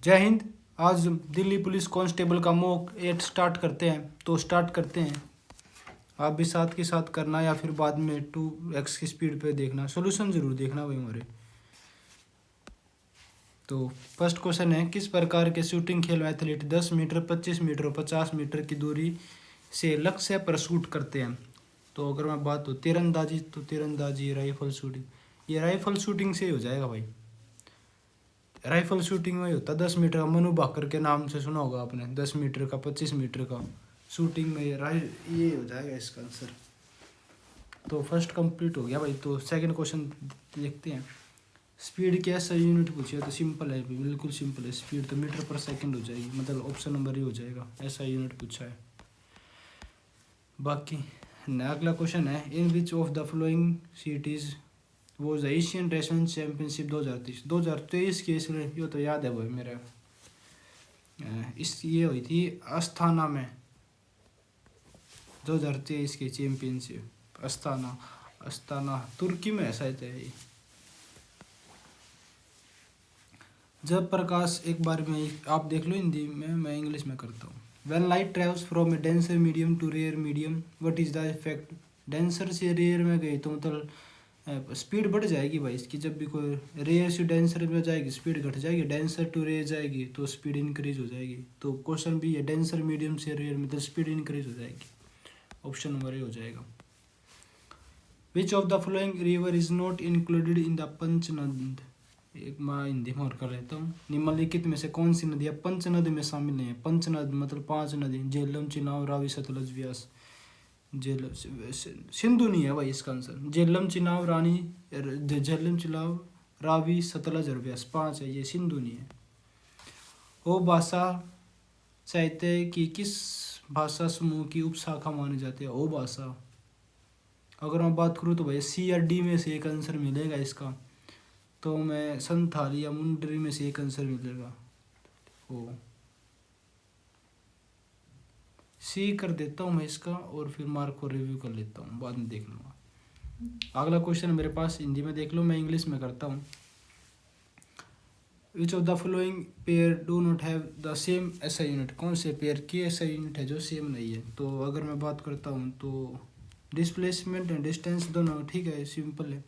जय हिंद। आज Delhi police constable का मॉक 8 स्टार्ट करते हैं, तो स्टार्ट करते हैं। आप भी साथ के साथ करना या फिर बाद में 2x की स्पीड पे देखना, सॉल्यूशन जरूर देखना भाई हमारे। तो फर्स्ट क्वेश्चन है, किस प्रकार के शूटिंग खेल में एथलीट 10 मीटर, 25 मीटर और 50 मीटर की दूरी से लक्ष्य पर शूट करते हैं? तो अगर मैं बात हो तीरंदाजी, तो तीरंदाजी, राइफल शूटिंग, ये राइफल शूटिंग से ही हो जाएगा भाई। राइफल शूटिंग में होता 10 मीटर का, मनु भाकर के नाम से सुना होगा आपने, 10 मीटर का, 25 मीटर का शूटिंग में ये हो जाएगा इसका आंसर। तो फर्स्ट कंप्लीट हो गया भाई। तो सेकंड क्वेश्चन देखते हैं। स्पीड की ऐसा यूनिट पूछी है तो सिंपल है, बिल्कुल सिंपल है। स्पीड तो मीटर पर सेकंड हो जाएगी, मतलब ऑप्शन नंबर ही हो जाएगा, ऐसा यूनिट पूछा है। बाकी अगला क्वेश्चन है, in which of the following cities वो एशियन रेसलिंग चैंपियनशिप 2023 की, इसलिए ये तो याद है भाई मेरा। इस ये हुई थी अस्थाना में 2023 की चैंपियनशिप। अस्थाना, अस्थाना तुर्की में ऐसा है ये। जब प्रकाश, एक बार में आप देख लो हिंदी में, मैं इंग्लिश में करता हूँ। When light travels from a denser medium to rare medium, what is the effect? Denser से रेयर में गई तो मतलब स्पीड बढ़ जाएगी भाई इसकी। जब भी कोई रेयर से डेंसर में जाएगी स्पीड घट जाएगी, डेंसर टू रेयर जाएगी तो स्पीड इंक्रीज हो जाएगी। तो क्वेश्चन भी है, डेंसर मीडियम से रेयर में तो स्पीड इंक्रीज हो जाएगी। ऑप्शन नंबर ए हो जाएगा। Which of the following river is not included in the Panchanad? एक मैं हिंदी में और कर लेता हूँ। निम्नलिखित में से कौन सी नदियाँ पंचनद में शामिल नहीं है? पंचनद मतलब 5 नदी, झेलम, चिनाब, रावी, सतलज, व्यास। झेलम, सिंधु नहीं है भाई इसका आंसर। झेलम, चिनाब, झेलम, चिनाब, रावी, सतलज और व्यास 5 है, ये सिंधु नहीं है। वो भाषा साहित्य की किस भाषा समूह की उपशाखा मानी जाती है? ओ भाषा, अगर मैं बात करूँ तो भाई सी या डी में से एक आंसर मिलेगा इसका। तो मैं संथाली या मुंडरी में से एक आंसर मिलेगा। ओ सी कर देता हूँ मैं इसका, और फिर मार्क को रिव्यू कर लेता हूँ, बाद में देख लूँगा। अगला क्वेश्चन मेरे पास हिंदी में देख लो, मैं इंग्लिश में करता हूँ। विच of the following pair do not have the same ऐसा यूनिट? कौन से पेयर की ऐसा यूनिट है जो सेम नहीं है? तो अगर मैं बात करता हूँ तो डिस्प्लेसमेंट एंड डिस्टेंस दोनों ठीक है, सिंपल है।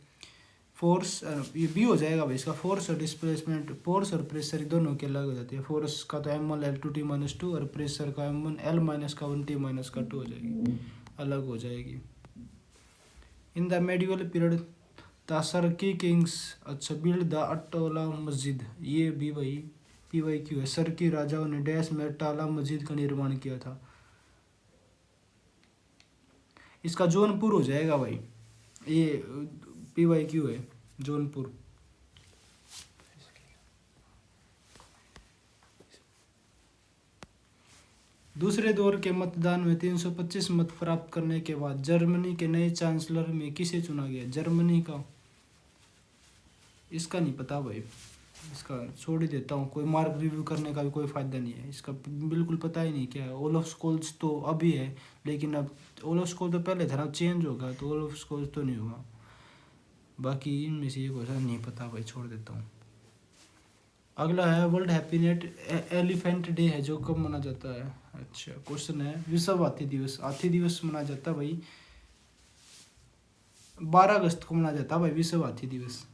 फोर्स, ये बी हो जाएगा भाई इसका। फोर्स और डिस्प्लेसमेंट, फोर्स और प्रेशर दोनों के अलग हो जाती है। फोर्स का तो M1L2T-2 और प्रेशर का M1L-1T-2 हो जाएगी, अलग हो जाएगी। In the medieval period the सरकी किंग्स, अच्छा, बिल्ड द अट्टोला मस्जिद, ये भी भाई PYQ है। सरकी राजाओं ने डैश में अट्टाला मस्जिद का निर्माण किया था? इसका जौनपुर हो जाएगा भाई, ये PYQ है, जौनपुर। दूसरे दौर के मतदान में 325 मत प्राप्त करने के बाद जर्मनी के नए चांसलर में किसे चुना गया? जर्मनी का, इसका नहीं पता भाई, इसका छोड़ ही देता हूँ। कोई मार्क रिव्यू करने का भी कोई फ़ायदा नहीं है, इसका बिल्कुल पता ही नहीं क्या है। ओलफ स्कोल्स तो अभी है, लेकिन अब ओलफ स्कोल्स तो पहले था ना, चेंज होगा, तो ओलफ स्कोल्स तो नहीं होगा। बाकी इनमें से ये क्वेश्चन नहीं पता भाई, छोड़ देता हूँ। अगला है, वर्ल्ड हैप्पीनेट एलिफेंट डे है जो कब मना जाता है? अच्छा, क्वेश्चन है, विश्व हाथी दिवस। हाथी दिवस मना जाता है भाई 12 अगस्त को मना जाता है भाई, विश्व हाथी दिवस।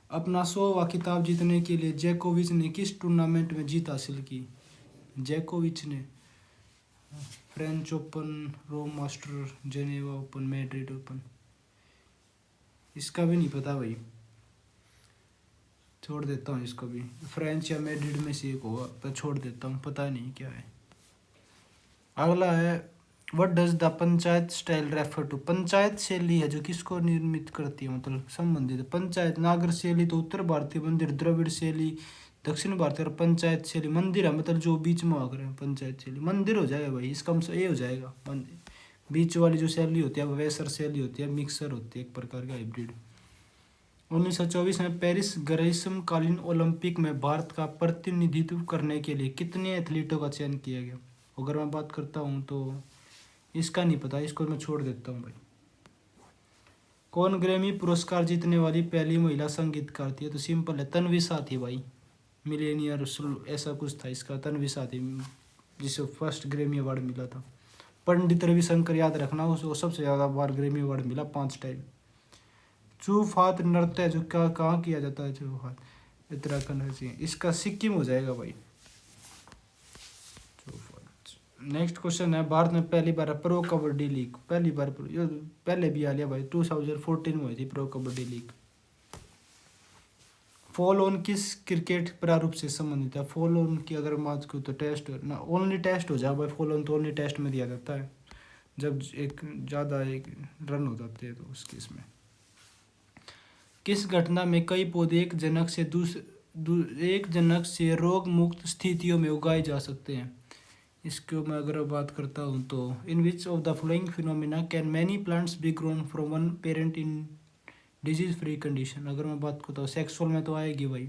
अपना 100वां खिताब जीतने के लिए जैकोविच ने किस टूर्नामेंट में जीत हासिल की? जैकोविच ने French Open, Rome master, Geneva Open, Madrid Open. इसका भी नहीं पता भाई, छोड़ देता हूँ इसको भी। फ्रेंच या मैड्रिड में से एक होगा, तो छोड़ देता हूँ, पता नहीं क्या है। अगला है, what does the panchayat style refer to? Panchayat शैली है जो किसको निर्मित करती है, मतलब संबंधित? पंचायत, नागर शैली तो उत्तर भारतीय मंदिर, द्रविड़ शैली दक्षिण भारतीय, और पंचायत शैली मंदिर है, मतलब जो बीच में आकर है। पंचायत शैली मंदिर हो जाएगा भाई, इसका ये हो जाएगा मंदिर। बीच वाली जो शैली होती है वैसर शैली होती है, मिक्सर होती है, एक प्रकार का हाइब्रिड। 1924 में पेरिस ग्रीष्मकालीन ओलंपिक में भारत का प्रतिनिधित्व करने के लिए कितने एथलीटों का चयन किया गया? अगर मैं बात करता हूँ तो इसका नहीं पता, इसको मैं छोड़ देता हूँ भाई। कौन ग्रैमी पुरस्कार जीतने वाली पहली महिला संगीतकार थी? तो सिंपल है, तन्वी साथी भाई। मिलेनियर ऐसा कुछ था इसका, तन्वी साथी, जिसे फर्स्ट ग्रैमी अवार्ड मिला था। पंडित रविशंकर याद रखना, उसको सबसे ज़्यादा बार ग्रैमी अवार्ड मिला, 5 टाइम। चूफात नृत्य जो क्या कहाँ किया जाता है? चूफात उत्तराखंड है जी। इसका सिक्किम हो जाएगा भाई। नेक्स्ट क्वेश्चन है, भारत में पहली बार प्रो कबड्डी लीग, पहली बार ये पहले भी आ लिया भाई, 2014 में हुई थी pro kabaddi league. Fall on किस क्रिकेट प्रारूप से संबंधित है? फॉल ऑन की अगर बात करूँ तो टेस्ट ना, ओनली टेस्ट हो जाए भाई। फॉल ऑन तो ओनली टेस्ट में दिया जाता है, जब एक ज़्यादा एक रन हो जाते हैं तो उस केस में। किस घटना में कई पौधे एक जनक से रोग मुक्त स्थितियों में उगाए जा सकते हैं? इसको मैं अगर बात करता हूँ तो, in which of the following phenomena can many plants be grown from one parent in disease free condition? अगर मैं बात करता हूँ सेक्सुअल में तो आएगी भाई,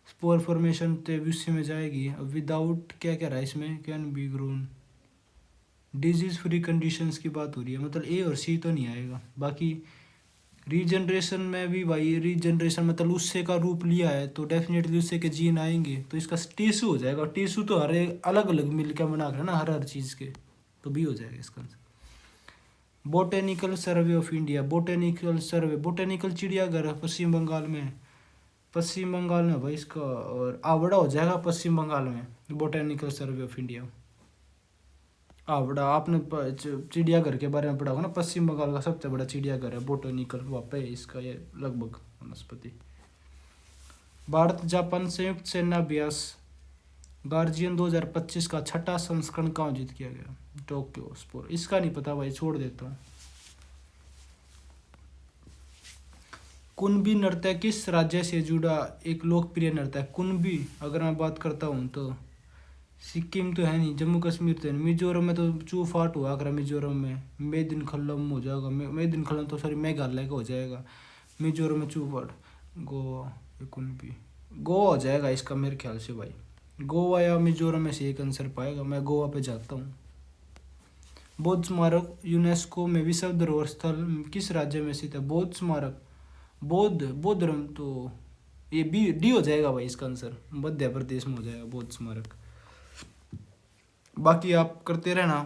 स्पोर फॉर्मेशन तो विषय में जाएगी। अब विदाउट क्या कह रहा है इसमें, can be grown, disease free conditions की बात हो रही है, मतलब ए और सी तो नहीं आएगा। बाकी रीजनरेशन में भी भाई, रीजनरेशन मतलब उससे का रूप लिया है तो डेफिनेटली उससे के जीन आएंगे, तो इसका टिश्यू हो जाएगा। टिश्यू तो हर अलग अलग मिल के बना कर ना, हर चीज़ के, तो भी हो जाएगा इसका। Botanical survey of India, botanical survey, botanical चिड़ियाघर पश्चिम बंगाल में, पश्चिम बंगाल में भाई इसका, और आवड़ा हो जाएगा पश्चिम बंगाल में, बोटेनिकल सर्वे ऑफ इंडिया। आवड़ा आपने चिड़ियाघर के बारे में पढ़ा होगा ना, पश्चिम बंगाल का सबसे बड़ा चिड़ियाघर है बोटेनिकल, वहाँ पे है इसका ये लगभग वनस्पति। भारत जापान संयुक्त सेना अभ्यास गार्जियन 2025 का छठा संस्करण कहाँ आयोजित किया गया? Tokyo spore. इसका नहीं पता भाई, छोड़ देता हूँ। कुनबी नृत्य किस राज्य से जुड़ा एक लोकप्रिय नृत्य है? कुनबी अगर मैं बात करता हूँ तो सिक्किम तो है नहीं, जम्मू कश्मीर तो है नहीं, मिजोरम में तो चूफाट हुआ अगर मिजोरम में, मेदिनखल्लम हो जाएगा, मेदिनखल्लम तो सॉरी मेघालय का हो जाएगा, मिजोरम में चूफाट, गोवा, कुनबी, गोवा हो जाएगा इसका मेरे ख्याल से भाई। गोवा या मिजोरम में से एक आंसर पाएगा, मैं गोवा पे जाता हूँ। बौद्ध स्मारक यूनेस्को में विश्व धरोहर स्थल किस राज्य में स्थित है? बौद्ध स्मारक, बौद्धरम तो ये बी डी हो जाएगा भाई इसका आंसर, मध्य प्रदेश में हो जाएगा बौद्ध स्मारक। बाकी आप करते रहना।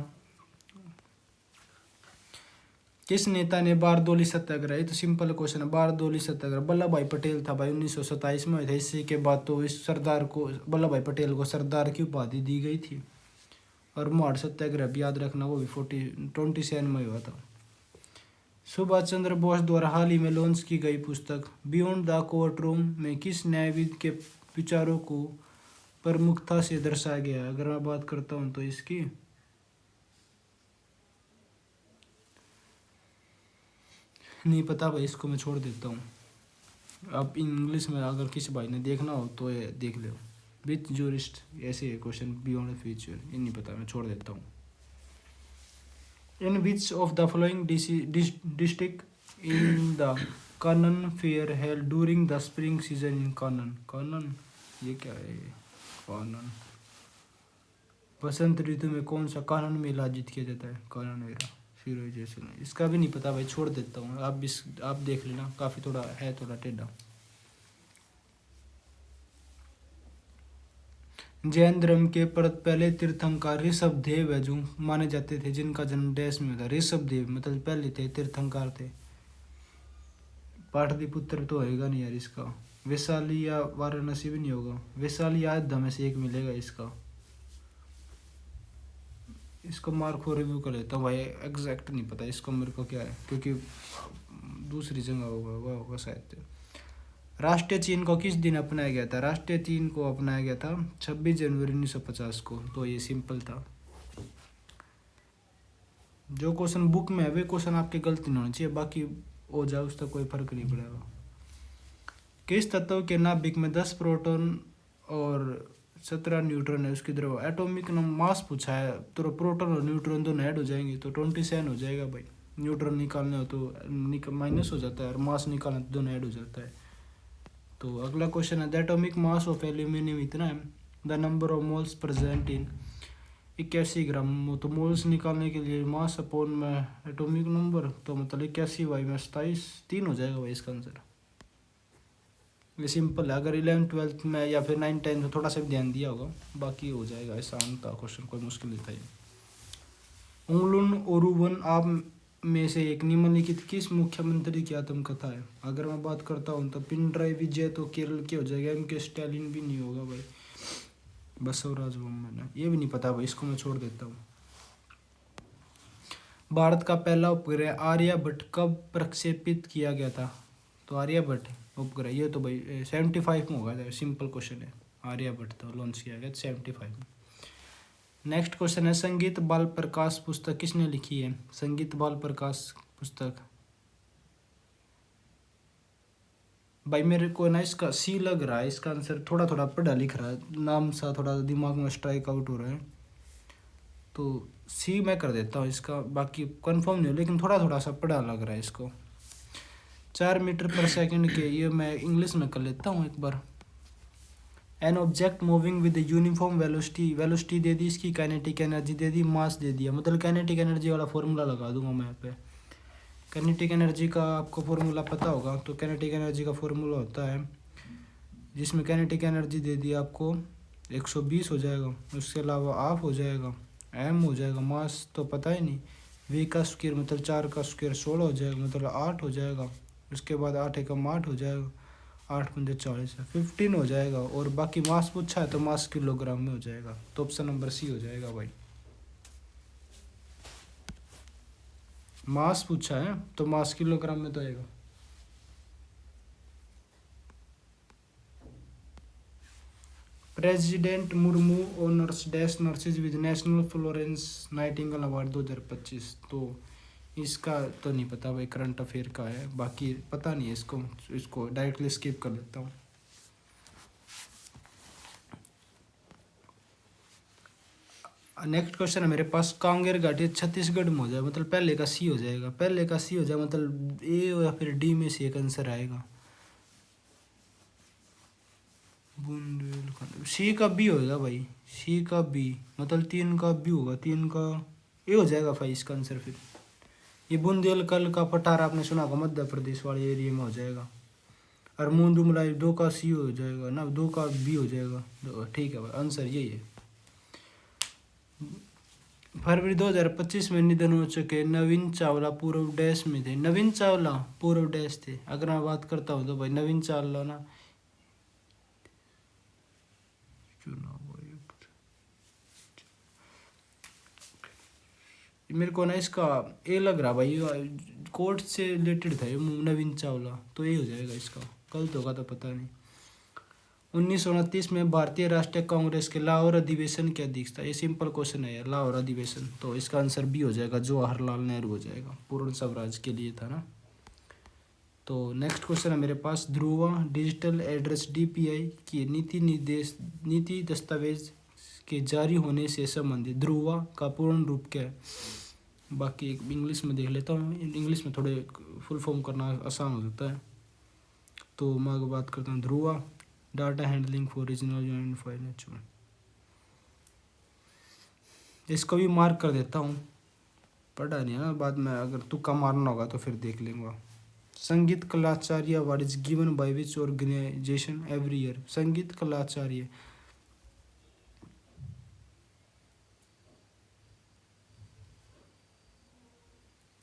किस नेता ने बारदोली सत्याग्रह, ये तो सिंपल क्वेश्चन है, बारदोली सत्याग्रह वल्लभ भाई पटेल था भाई, 1927 में हुए थे। इसी के बाद तो इस सरदार को, वल्लभ भाई पटेल को सरदार की उपाधि दी गई थी। और मोहार सत्याग्रह भी याद रखना, वो भी 27 में हुआ था। सुभाष चंद्र बोस द्वारा हाल ही में लॉन्च की गई पुस्तक बियॉन्ड द कोर्ट रूम में किस न्यायविद के विचारों को प्रमुखता से दर्शाया गया है? अगर मैं बात करता हूँ तो इसकी नहीं पता भाई, इसको मैं छोड़ देता हूँ। अब इंग्लिश में अगर किसी भाई ने देखना हो तो ये देख लो, विच जूरिस्ट, ऐसे है क्वेश्चन, बियॉन्ड फ्यूचर, ये नहीं पता, मैं छोड़ देता हूँ। In which of the following district in the Kanan fair held during the spring season in Kanan? Kanan ये क्या है? कानन बसंत ऋतु में कौन सा कानन मेला आयोजित किया जाता है? कानन मेला फिर जैसे, इसका भी नहीं पता भाई, छोड़ देता हूँ। आप देख लेना, काफ़ी थोड़ा है, थोड़ा टेढ़ा। जैन धर्म के पहले तीर्थंकर ऋषभदेव है जो माने जाते थे, जिनका जन्म देश में था। ऋषभदेव मतलब पहले थे तीर्थंकर थे। पाटलिपुत्र तो होएगा नहीं यार इसका, वैशाली या वाराणसी भी नहीं होगा, वैशाली या अयोध्या में से एक मिलेगा इसका। इसको मार्क को रिव्यू कर लेता हूँ भाई, एग्जैक्ट नहीं पता इसको मेरे को क्या है, क्योंकि दूसरी जगह होगा, वह होगा शायद। राष्ट्रीय चिन्ह को किस दिन अपनाया गया था? राष्ट्रीय चिन्ह को अपनाया गया था 26 जनवरी 1950 को, तो ये सिंपल था। जो क्वेश्चन बुक में है वे क्वेश्चन आपके गलती नहीं होने चाहिए, बाकी हो जाए उसका कोई फर्क नहीं पड़ेगा। किस तत्व के नाभिक में 10 प्रोटॉन और 17 न्यूट्रॉन है? उसकी तरफ एटॉमिक मास पूछा है, तो प्रोटॉन और न्यूट्रॉन दोनों ऐड हो जाएंगे तो 27 हो जाएगा भाई। न्यूट्रॉन निकालने हो तो माइनस हो जाता है, और मास निकालना तो दोनों ऐड हो जाता है। तो अगला क्वेश्चन है, the atomic mass of aluminium इतना है, the number of moles present 81 ग्राम। तो मोल्स निकालने के लिए मास अपॉन में एटॉमिक नंबर, तो मतलब 81 वाई में 27 3 हो जाएगा भाई इसका आंसर। ये सिंपल है, अगर 11th 12th में या फिर 9th 10th में थोड़ा सा भी ध्यान दिया होगा बाकी हो जाएगा। आसान था क्वेश्चन, कोई मुश्किल नहीं था ये। उंगलुन ओरुवन आप में से एक निम्नलिखित किस मुख्यमंत्री की आत्मकथा है? अगर मैं बात करता हूँ तो पिनराई विजय तो केरल के हो जाएगा, एम के स्टालिन भी नहीं होगा भाई, बसवराज बोम्मन, ये भी नहीं पता भाई, इसको मैं छोड़ देता हूँ। भारत का पहला उपग्रह आर्यभट्ट कब प्रक्षेपित किया गया था? तो आर्यभट्ट उपग्रह, ये तो भाई 75 में होगा, सिंपल क्वेश्चन है। आर्यभट्ट तो लॉन्च किया गया 75 में। नेक्स्ट क्वेश्चन है, संगीत बाल प्रकाश पुस्तक किसने लिखी है? संगीत बाल प्रकाश पुस्तक, भाई मेरे को ना इसका सी लग रहा है, इसका आंसर थोड़ा थोड़ा पढ़ा लिख रहा है, नाम सा थोड़ा दिमाग में स्ट्राइक आउट हो रहा है, तो सी मैं कर देता हूँ इसका, बाकी कंफर्म नहीं हो लेकिन थोड़ा थोड़ा सा पढ़ा लग रहा है इसको। 4 मीटर पर सेकंड के, ये मैं इंग्लिश में कर लेता हूँ एक बार। An object moving with uniform velocity, velocity दे दी इसकी, काइनेटिक एनर्जी दे दी, मास दे दिया, मतलब काइनेटिक एनर्जी वाला फॉर्मूला लगा दूंगा मैं यहाँ पे। काइनेटिक एनर्जी का आपको फॉर्मूला पता होगा, तो काइनेटिक एनर्जी का फॉर्मूला होता है जिसमें काइनेटिक एनर्जी दे दी आपको 120 हो जाएगा, उसके अलावा हाफ हो जाएगा, एम हो जाएगा, मास तो पता ही नहीं, वी का स्क्वायर मतलब 4 का स्क्वायर 16 हो जाएगा, मतलब 8 हो जाएगा, उसके बाद 8 एकम 8 हो जाएगा, 8 पंजे 40 है, 15 हो जाएगा, और बाकी मास पूछा है तो मास किलोग्राम में हो जाएगा, तो ऑप्शन नंबर सी हो जाएगा भाई। मास पूछा है तो मास किलोग्राम में तो आएगा। President Murmu honours dash nurses with national Florence Nightingale award 2025, तो इसका तो नहीं पता भाई, करंट अफेयर का है, बाकी पता नहीं है इसको, इसको डायरेक्टली स्किप कर देता हूँ। नेक्स्ट क्वेश्चन है मेरे पास, कांगेर घाटी छत्तीसगढ़ में हो जाए, मतलब पहले का सी हो जाएगा, पहले का सी हो जाए मतलब ए या फिर डी में से एक आंसर आएगा। बुंदेलखंड, सी का बी होगा भाई, सी का बी मतलब 3 का बी होगा, 3 का ए हो जाएगा भाई इसका आंसर फिर। ये बुंदेलखंड का पठार आपने सुना होगा, मध्य प्रदेश वाले एरिया में हो जाएगा। और मुंडुमलाई 2 का सी हो जाएगा ना, 2 का बी हो जाएगा, ठीक है भाई, आंसर यही है। फरवरी 2025 में निधन हो चुके नवीन चावला पूर्व डैश में थे, नवीन चावला पूर्व डैश थे। अगर मैं बात करता हूँ तो भाई नवीन चावला ना चुनाव आयुक्त, मेरे को ना इसका ए लग रहा भाई, कोर्ट से रिलेटेड था ये नवीन चावला, तो ये हो जाएगा इसका, गलत होगा तो पता नहीं। 1929 में भारतीय राष्ट्रीय कांग्रेस के लाहौर अधिवेशन की अध्यक्षता, ये सिंपल क्वेश्चन है यार, लाहौर अधिवेशन, तो इसका आंसर बी हो जाएगा, जवाहरलाल नेहरू हो जाएगा, पूर्ण स्वराज के लिए था ना। तो नेक्स्ट क्वेश्चन है मेरे पास, ध्रुवा डिजिटल एड्रेस डीपीआई की नीति दस्तावेज के जारी होने से संबंधित ध्रुवा का पूर्ण रूप क्या है? बाकी एक इंग्लिश में देख लेता हूँ, इंग्लिश में थोड़े फुल फॉर्म करना आसान हो जाता है, तो मैं बात करता हूँ Dhruva data handling for regional union financial, इसको भी मार्क कर देता हूँ, पढ़ा नहीं है ना, बाद में अगर तुक्का मारना होगा तो फिर देख लेंगे। Sangeet Kalacharya award is given by which organization every year? Sangeet Kalacharya,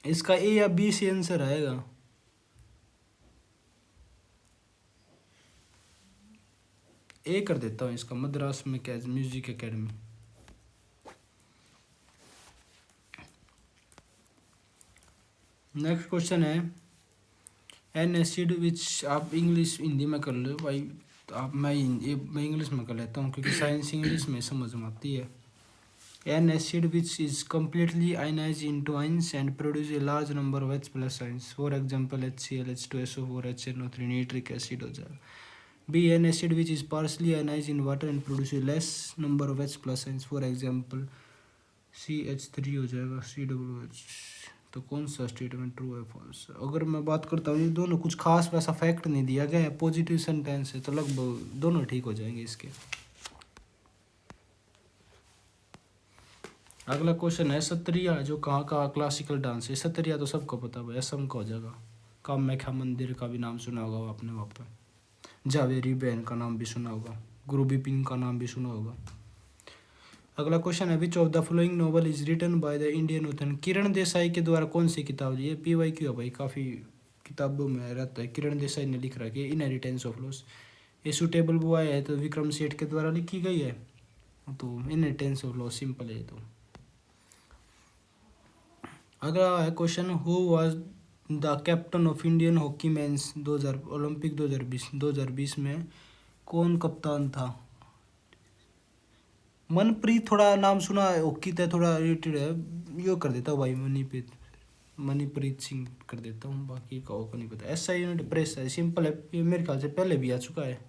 इसका ए या बी से आंसर आएगा, ए कर देता हूँ इसका, मद्रास में म्यूजिक एकेडमी। नेक्स्ट क्वेश्चन है, एन एसिड विच, आप इंग्लिश हिंदी में कर लो भाई, तो आप मैं इंग्लिश में कर लेता हूँ क्योंकि साइंस इंग्लिश में समझ में आती है। An acid which is completely ionise into ions and produce a large number of H plus ions, for example HCl H2SO4 HNO3 nitric acid हो जाएगा। B an acid which is partially ionise in water and produce a less number of H plus ions, for example CH3 हो जाएगा COOH, तो कौन सा statement true है false? अगर मैं बात करता हूँ, ये दोनों कुछ खास वैसा फैक्ट नहीं दिया गया है, पॉजिटिव सेंटेंस है, तो लगभग दोनों ठीक हो जाएंगे इसके। अगला क्वेश्चन है सत्रिया जो कहाँ का क्लासिकल डांस है। सत्रिया तो सबको पता है, असम का हो जाएगा। कामाख्या मंदिर का भी नाम सुना होगा आपने वहाँ पर। जावेरी बहन का नाम भी सुना होगा। गुरु बिपिन का नाम भी सुना होगा। अगला क्वेश्चन है which of the following novel is written by the Indian author. Kiran Desai के द्वारा कौन सी किताब, ये PYQ है भाई, काफ़ी किताबों में रहता है। किरण देसाई ने लिख रखी है इनहेरिटेंस ऑफ लॉस। ये सुटेबल बॉय है तो विक्रम सेठ के द्वारा लिखी गई है, तो इनहेरिटेंस ऑफ लॉस सिंपल है तो। अगला है question who was the captain of Indian hockey mains 2000 Olympic 2020 में कौन कप्तान था। मनप्रीत, थोड़ा नाम सुना है, हॉकी तो थोड़ा रिलेटेड है, यो कर देता हूँ भाई मनीप्रीत सिंह कर देता हूँ, बाकी का को नहीं पता। SI यूनिट प्रेस है, सिंपल है, ये मेरे ख्याल से पहले भी आ चुका है,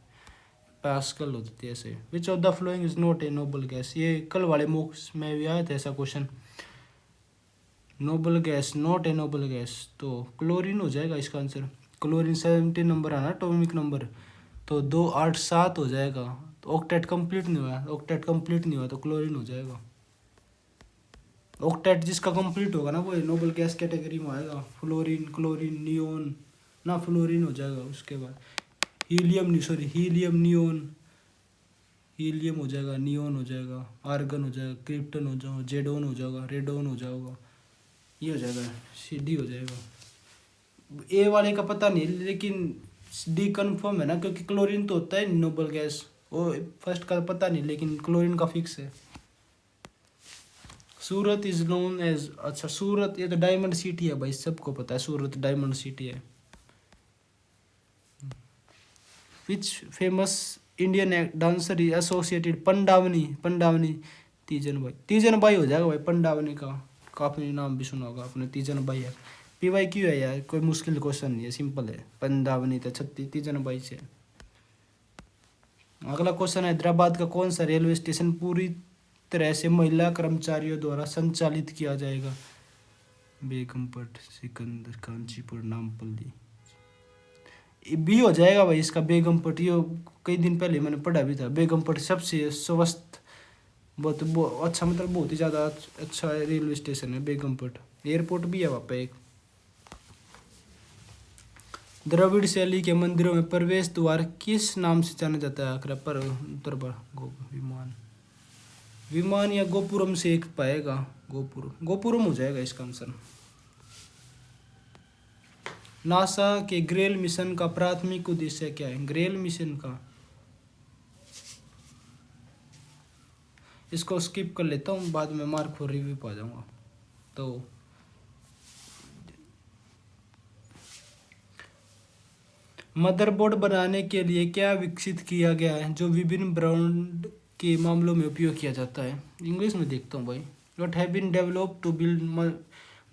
पास कल होती है ऐसे। विच of the following is not a noble gas, ये कल वाले मॉक्स में भी आया था ऐसा question. Noble gas, not a noble gas, तो क्लोरीन हो जाएगा इसका आंसर। क्लोरीन 17 नंबर आना एटॉमिक नंबर, तो 2 8 7 हो जाएगा। तो ऑक्टेट कंप्लीट नहीं हुआ, ऑक्टेट कंप्लीट नहीं हुआ तो क्लोरीन हो जाएगा। ऑक्टेट जिसका कंप्लीट होगा ना वो नोबल गैस कैटेगरी में आएगा। फ्लोरीन, क्लोरीन, नियोन ना, फ्लोरीन हो जाएगा। उसके बाद हीलियम नहीं, सॉरी हीलियम, नियोन, हीलियम हो जाएगा, नियोन हो जाएगा, आर्गन हो जाएगा, क्रिप्टन हो जाएगा, जेडोन हो जाएगा, रेडोन हो जाएगा, ये हो जाएगा, CD हो जाएगा। ए वाले का पता नहीं लेकिन D कंफर्म है ना, क्योंकि क्लोरीन तो होता है नोबल गैस, वो फर्स्ट का पता नहीं लेकिन क्लोरीन का फिक्स है। सूरत इज नोन एज, अच्छा सूरत ये तो डायमंड सिटी है भाई, सबको पता है सूरत डायमंड सिटी है। Which famous Indian dancer is associated, Pandavani Teejan भाई हो जाएगा भाई। पंडावनी का काफ़ी नाम भी सुना होगा आपने, तीजन भाई है। PYQ है यार, कोई मुश्किल क्वेश्चन नहीं है, सिंपल है। पंडावनी तो तीजन भाई से। अगला क्वेश्चन है हैदराबाद का कौन सा रेलवे स्टेशन पूरी तरह से महिला कर्मचारियों द्वारा संचालित किया जाएगा। बेगमपट, सिकंदर, कांचीपुर, नामपल्ली, B हो जाएगा भाई इसका, बेगमपट। ये कई दिन पहले मैंने पढ़ा भी था, बेगमपट सबसे स्वस्थ, बहुत अच्छा, मतलब बहुत ही ज़्यादा अच्छा रेलवे स्टेशन है बेगमपट। एयरपोर्ट भी है वहाँ पे एक। द्रविड़ शैली के मंदिरों में प्रवेश द्वार किस नाम से जाना जाता है। आखिर पर दरबार विमान, विमान या गोपुरम से एक पाएगा, गोपुरम हो जाएगा इसका आंसर। नासा के ग्रेल मिशन का प्राथमिक उद्देश्य क्या है। ग्रेल मिशन का, इसको स्किप कर लेता हूँ, बाद में मार्क फॉर रिव्यू पा जाऊंगा। तो मदरबोर्ड बनाने के लिए क्या विकसित किया गया है जो विभिन्न ब्रांड के मामलों में उपयोग किया जाता है। इंग्लिश में देखता हूँ भाई। What have been developed to build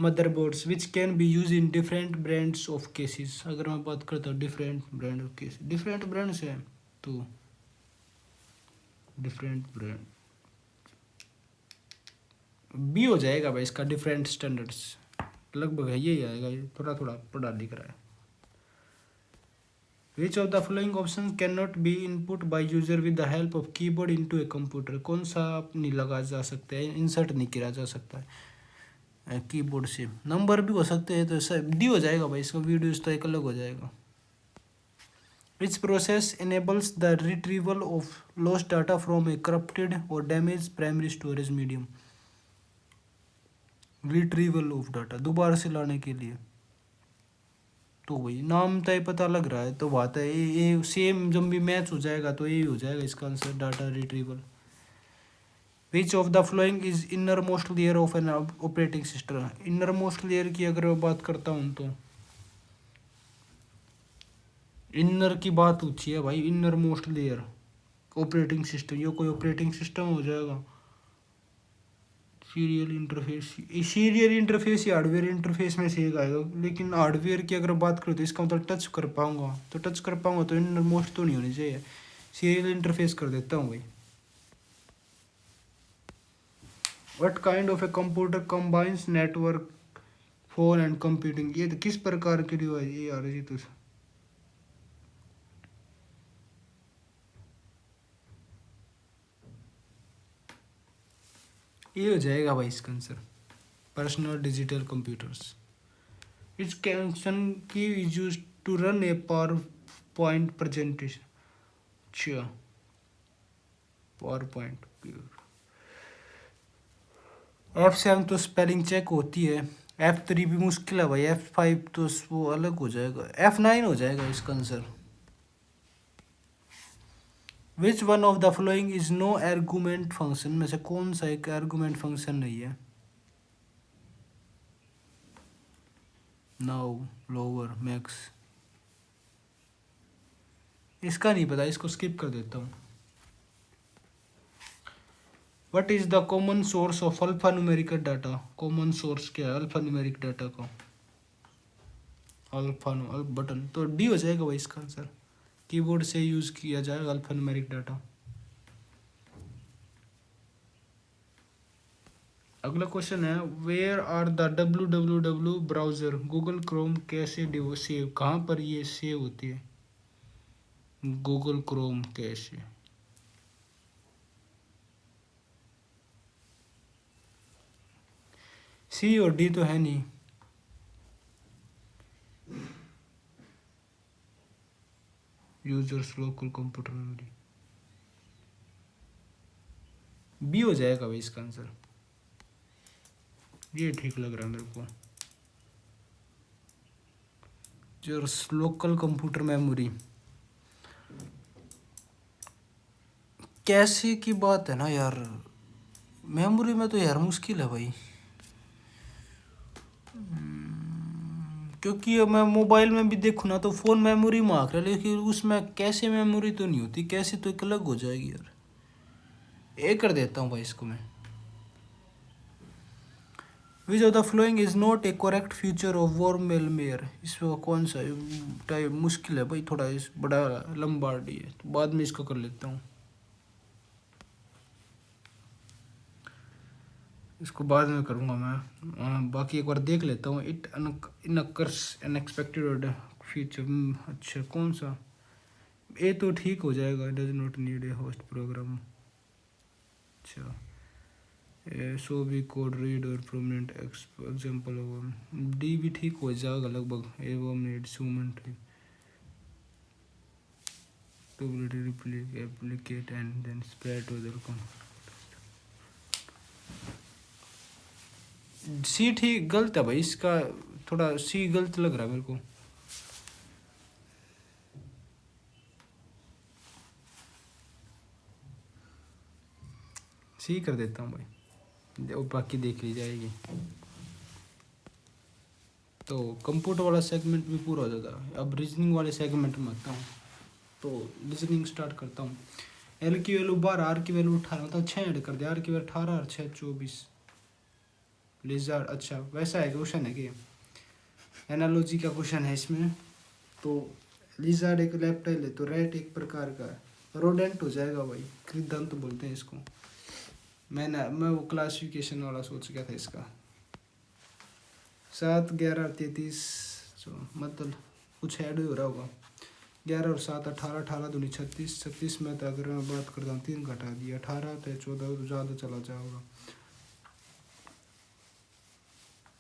motherboards which can be use in different brands of cases. अगर मैं बात करता हूँ different brand of case, different brands है तो डिफरेंट ब्रांड B हो जाएगा भाई इसका, डिफरेंट स्टैंडर्ड्स लगभग है यही आएगा, ये थोड़ा थोड़ा पढ़ा लिख रहा है। Which of the following option can not be input by user with the help of keyboard into a computer. कौन सा नहीं लगा जा सकता है, इंसर्ट नहीं किया जा सकता है कीबोर्ड से। नंबर भी हो सकते हैं, तो D हो जाएगा भाई इसका, वीडियोस तो एक अलग हो जाएगा। Which process enables the retrieval of lost data from a corrupted or damage primary storage medium. Retrieval of data दोबारा से लाने के लिए, तो वही नाम तो पता लग रहा है, तो बात है ये सेम जब भी मैच हो जाएगा तो यही हो जाएगा इसका answer, data retrieval. Which of the following is inner most layer of an operating system. Inner most layer की अगर मैं बात करता हूँ तो इनर की बात पूछी है भाई, inner most layer operating system, ये कोई ऑपरेटिंग सिस्टम हो जाएगा। सीरियल इंटरफेस या हार्डवेयर इंटरफेस में से एक आएगा, लेकिन हार्डवेयर की अगर बात करूँ तो इसका मतलब टच कर पाऊंगा, तो इनर मोस्ट तो नहीं होनी चाहिए, सीरियल इंटरफेस कर देता हूँ भाई। What kind of a computer combines network, phone and computing. ये तो किस प्रकार के डिवाइस, ये यार जी तो ये हो जाएगा भाई इसका आंसर, पर्सनल डिजिटल कंप्यूटर्स। इस function key is use to run a power point presentation. अच्छा, पावर पॉइंट। F7 तो स्पेलिंग चेक होती है, F3 भी मुश्किल है भाई, F5 तो वो अलग हो जाएगा, F9 हो जाएगा इसका answer. Which one of the following is no argument function, में से कौन सा एक आर्गुमेंट फंक्शन नहीं है? Now, lower, max. इसका नहीं पता, इसको स्किप कर देता हूँ। What is the common source of alpha numerical data? Common source क्या है अल्फा न्यूमेरिक डाटा का? अल्फा बटन, तो डी हो जाएगा भाई इसका आंसर। कीबोर्ड से यूज किया जाएगा अल्फा न्यूमेरिक डाटा। अगला क्वेश्चन है, where are the www browser Google Chrome कैसे सेव, कहाँ पर ये सेव होती है? गूगल क्रोम कैसे? सी और डी तो है नहीं। Users local computer memory, B हो जाएगा भाई इसका आंसर, ये ठीक लग रहा है मेरे को। यूजर्स लोकल कंप्यूटर मेमोरी, कैसे की बात है ना यार, मेमोरी में तो यार मुश्किल है भाई। क्योंकि मैं मोबाइल में भी देखूँ ना तो फ़ोन मेमोरी मांग रहा है, लेकिन उसमें कैसे मेमोरी तो नहीं होती, कैसे तो एक अलग हो जाएगी यार। ए कर देता हूँ भाई इसको मैं। Which of the following is not a correct feature of warm मेलमेयर, इसमें कौन सा टाइप मुश्किल है भाई थोड़ा, इस बड़ा लंबा डी है, तो बाद में इसको कर लेता हूँ, इसको बाद में करूँगा मैं। बाकी एक बार देख लेता हूँ। इट इनकर्स अनएक्सपेक्टेड फीचर, अच्छा कौन सा? ए तो ठीक हो जाएगा, does not need a host program. अच्छा, सो भी कोड रीड और प्रोमिनेंट एग्जाम्पल ऑफ, डी भी ठीक हो जाएगा लगभग। ए वो needs human to replicate and then spread to other C ठीक गलत है भाई इसका, थोड़ा सी गलत लग रहा है मेरे को। सी कर देता हूँ भाई, और बाकी देख ली जाएगी। तो कंप्यूटर वाला सेगमेंट भी पूरा हो जाता है। अब रीजनिंग वाले सेगमेंट में आता हूँ, तो रीजनिंग स्टार्ट करता हूँ। एल की वैल्यू 12, आर की वैल्यू 18, मतलब 6 ऐड कर दिया, आर की वैल्यू 18 और 6 24। लिजार्ड, अच्छा वैसा है क्वेश्चन है कि एनालॉजी का क्वेश्चन है इसमें। तो लिजार्ड एक रेप्टाइल है, तो रैट एक प्रकार का है, रोडेंट हो जाएगा भाई, कृदंत तो बोलते हैं इसको। मैं वो क्लासिफिकेशन वाला सोच गया था इसका। 7 11 33, मतलब कुछ ऐड हो रहा होगा। 11 और 7 18, 18 दूनी 36, 36 में तो अगर मैं बात करता हूँ 3 घटा दिया, 18 तो 14 तो ज़्यादा चला जाएगा।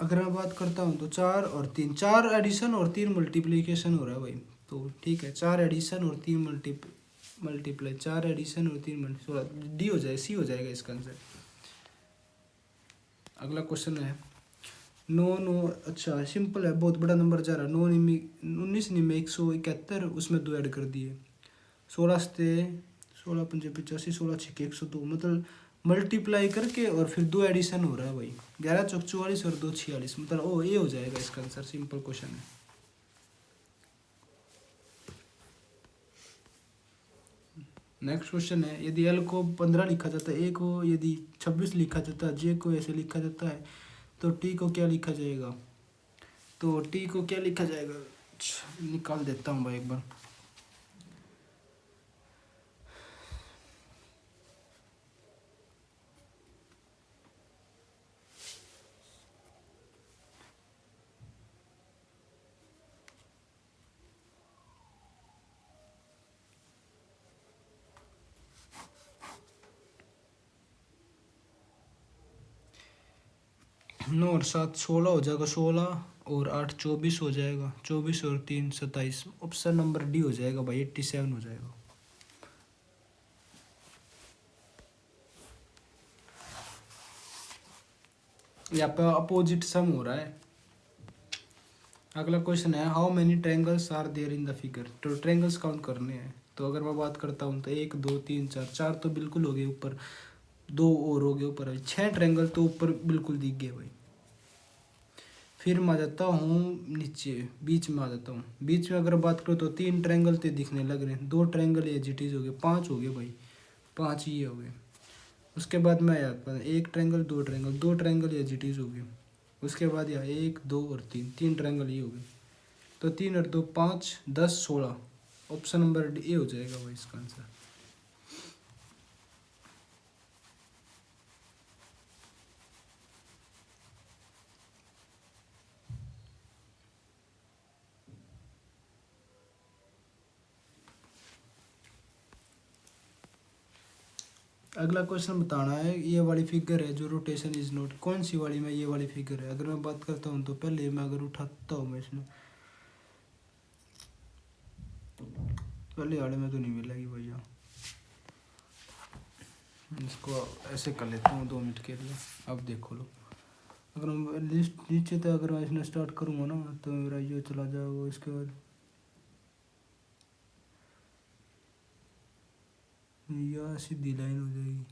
अगर मैं बात करता हूँ तो 4 और 3, 4 एडिशन और 3 मल्टीप्लिकेशन हो रहा है भाई, तो ठीक है 4 एडिशन और 3 मल्टीप्लाई, 4 एडिशन और 3 मल्टीप्लाई, डी हो जाए, सी हो जाएगा इसका आंसर। अगला क्वेश्चन है, नो नो, अच्छा सिंपल है, बहुत बड़ा नंबर जा रहा है। 19 में 171, उसमें 2 ऐड कर दिए, 16 से 16 पंजे 85, 16 छः 102, मतलब मल्टीप्लाई करके और फिर 2 एडिशन हो रहा है भाई, 11 चौक 44 और 2 46, मतलब ओ ये हो जाएगा इसका आंसर, सिंपल क्वेश्चन है। नेक्स्ट क्वेश्चन है, यदि एल को 15 लिखा जाता है, ए को यदि 26 लिखा जाता है, जे को ऐसे लिखा जाता है, तो टी को क्या लिखा जाएगा? तो टी को क्या लिखा जाएगा, निकाल देता हूँ भाई एक बार। 9 और 7 16 हो जाएगा, 16 और 8 24 हो जाएगा, 24 और 3 27। ऑप्शन नंबर डी हो जाएगा भाई, 87 हो जाएगा। यहाँ पे अपोजिट सम हो रहा है। अगला क्वेश्चन है, how many triangles are there in the figure. तो ट्रायंगल्स काउंट करने हैं। तो अगर मैं बात करता हूँ तो 1 2 3 4, 4 तो बिल्कुल हो गए ऊपर, 2 और हो गए ऊपर, 6 ट्रायंगल तो ऊपर बिल्कुल दिख गए भाई। फिर मैं आ जाता हूँ नीचे, बीच में आ जाता हूँ। बीच में अगर बात करूँ तो 3 ट्रायंगल तो दिखने लग रहे हैं, 2 ट्रायंगल एज इट इज हो गए, 5 हो गए भाई, 5 ये हो गए। उसके बाद मैं आता हूँ 1 triangle 2 triangle, 2 triangle as it is हो गए। उसके बाद यहाँ 1 2 और 3, 3 ट्रायंगल ये हो गए। तो 3 और 2 5 10 16। ऑप्शन नंबर डी ए हो जाएगा भाई इसका आंसर। अगला क्वेश्चन बताना है, ये वाली फिगर है जो रोटेशन इज नॉट, कौन सी वाली में ये वाली फिगर है। अगर मैं बात करता हूँ तो पहले मैं अगर उठाता हूँ मैं इसमें, पहले वाले में तो नहीं मिलेगी भैया, इसको ऐसे कर लेता हूँ 2 मिनट के लिए। अब देखो लो, अगर मैं लिस्ट नीचे तो अगर मैं इसमें स्टार्ट करूँगा ना तो मेरा ये चला जाएगा। इसके बाद यह सीधी लाइन हो जाएगी।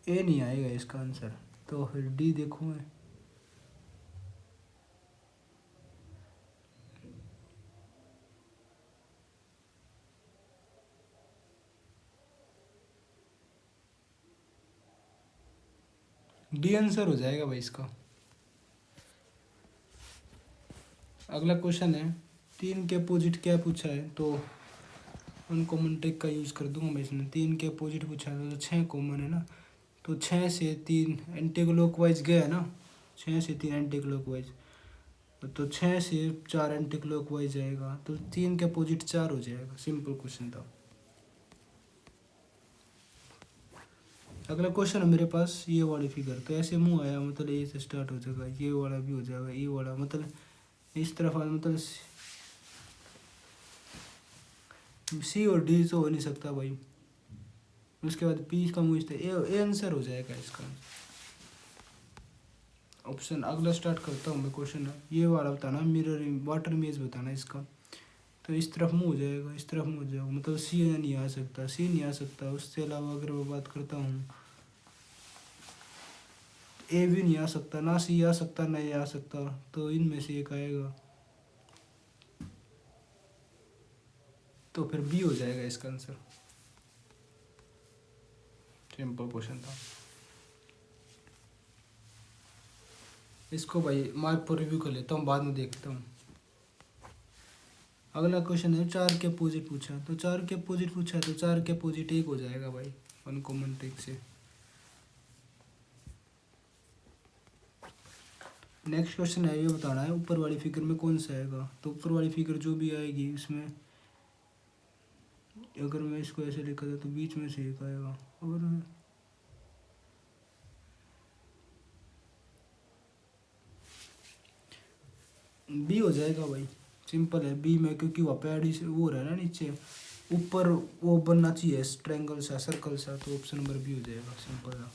ए नहीं आएगा इसका आंसर, तो फिर डी देखूँ मैं। डी आंसर हो जाएगा भाई इसका। अगला क्वेश्चन है, 3 के अपोजिट क्या पूछा है। तो अनकॉमन ट्रिक का यूज़ कर दूंगा मैं इसमें। 3 के अपोजिट पूछा है तो 6 कॉमन है ना, तो 6 से 3 एंटी क्लॉकवाइज गया है ना, 6 से 3 एंटी क्लॉकवाइज, तो 6 से 4 एंटी क्लॉकवाइज जाएगा, तो 3 के अपोजिट 4 हो जाएगा। सिंपल क्वेश्चन था। अगला क्वेश्चन है मेरे पास, ये वाली फिगर, तो ऐसे मुंह आया मतलब ए से स्टार्ट हो जाएगा, ये वाला भी हो जाएगा, ये वाला मतलब इस तरफ आया, मतलब सी और डी तो हो नहीं सकता भाई। उसके बाद पी का मुंह इस ए आंसर हो जाएगा इसका ऑप्शन। अगला स्टार्ट करता हूँ मैं क्वेश्चन है, ये वाला बताना, मिरर वाटर इमेज बताना इसका। तो इस तरफ मुँह हो जाएगा, इस तरफ मुँह हो जाएगा, मतलब सी नहीं आ सकता, सी नहीं आ सकता। उससे अलावा अगर मैं बात करता हूँ, ए भी नहीं आ सकता, ना सी आ सकता ना ए आ सकता, तो इनमें से एक आएगा, तो फिर बी हो जाएगा इसका आंसर। सिंपल क्वेश्चन था। इसको भाई मार्क पर रिव्यू कर लेता हूँ, बाद में देखता हूँ। अगला क्वेश्चन है, 4 के अपोजिट पूछा, तो 4 के अपोजिट पूछा तो 4 के अपोजिट 1 हो जाएगा भाई, अनकॉमन ट्रिक से। नेक्स्ट क्वेश्चन है, ये बताना है ऊपर वाली फिगर में कौन सा आएगा। तो ऊपर वाली फिगर जो भी आएगी उसमें, अगर मैं इसको ऐसे लिखा था तो बीच में से एक आएगा, और बी हो जाएगा भाई। सिंपल है बी में, क्योंकि वहाँ पे एडी से वो रहा है ना नीचे, ऊपर वो बनना चाहिए ट्रायंगल सा, सर्कल सा, तो ऑप्शन नंबर बी हो जाएगा। सिंपल है।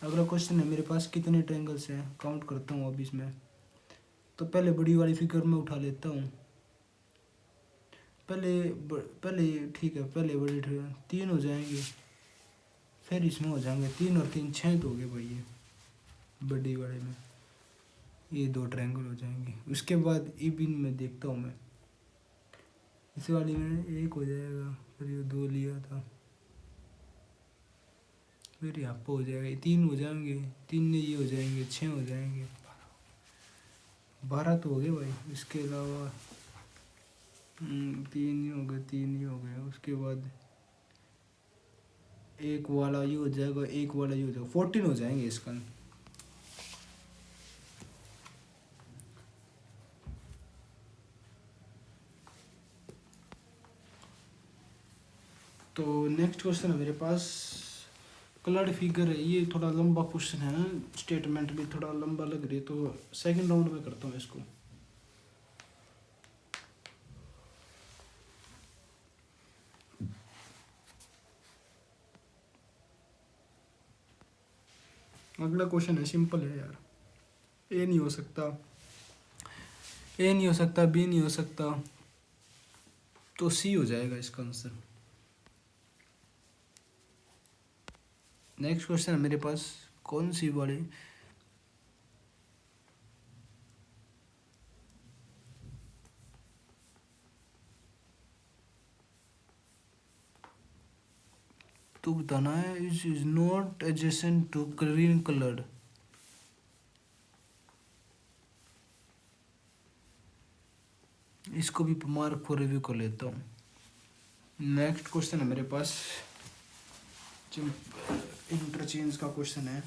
अगला क्वेश्चन है मेरे पास, कितने ट्रायंगल्स हैं, काउंट करता हूँ अब इसमें। तो पहले बड़ी वाली फिगर में उठा लेता हूँ, पहले ठीक है, पहले बड़ी 3 हो जाएंगे, फिर इसमें हो जाएंगे 3 और 3 6 तो हो गए भाई, ये बड़ी वाले में ये 2 ट्रायंगल हो जाएंगे। उसके बाद इबिन में देखता हूँ मैं, इस वाली में 1 हो जाएगा, फिर ये 2 लिया था, फिर यहाँ पर हो जाएगा 3 हो जाएंगे, 3 ने ये हो जाएंगे 6 हो जाएंगे, 12 तो हो गए भाई। इसके अलावा 3 ही हो गए, 3 ही हो गए। उसके बाद एक वाला ये हो जाएगा, एक वाला ये हो जाएगा, 14 हो जाएंगे इसका। तो नेक्स्ट क्वेश्चन है मेरे पास, कलर्ड फिगर है, ये थोड़ा लंबा क्वेश्चन है ना, स्टेटमेंट भी थोड़ा लंबा लग रही है, तो सेकंड राउंड में करता हूँ इसको। अगला क्वेश्चन है, सिंपल है यार, ए नहीं हो सकता, ए नहीं हो सकता, बी नहीं हो सकता, तो सी हो जाएगा इसका आंसर। नेक्स्ट क्वेश्चन है मेरे पास, कौन सी वाली, तो बताना है, is not adjacent to green coloured. इसको भी मार्क फॉर रिव्यू कर लेता हूँ। नेक्स्ट क्वेश्चन है मेरे पास, इंटरचेंज का क्वेश्चन है।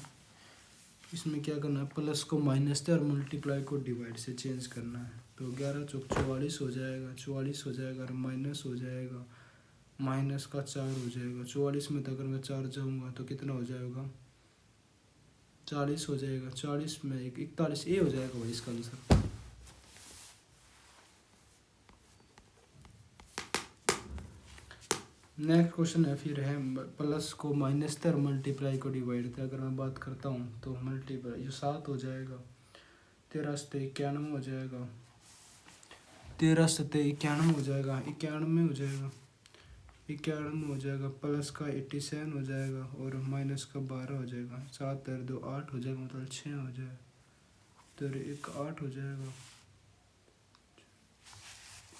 इसमें क्या करना है, प्लस को माइनस से और मल्टीप्लाई को डिवाइड से चेंज करना है। तो 11 चौक 44 हो जाएगा, 44 हो जाएगा और माइनस हो जाएगा, माइनस का 4 हो जाएगा। 44 में तो अगर मैं 4 जाऊँगा तो कितना हो जाएगा, 40 हो जाएगा। 40 में 41, ए हो जाएगा भाई इसका आंसर। नेक्स्ट क्वेश्चन है फिर है, प्लस को माइनस से और मल्टीप्लाई को डिवाइड से अगर मैं बात करता हूँ तो मल्टीप्लाई, ये 7 हो जाएगा, 13 से 91 हो जाएगा, 13 से 91 हो जाएगा, 91 हो जाएगा, 91 हो जाएगा, प्लस का 87 हो जाएगा और माइनस का 12 हो जाएगा। 7 और 2 8 हो जाएगा, मतलब 6 हो जाएगा, तो 1 8 हो जाएगा।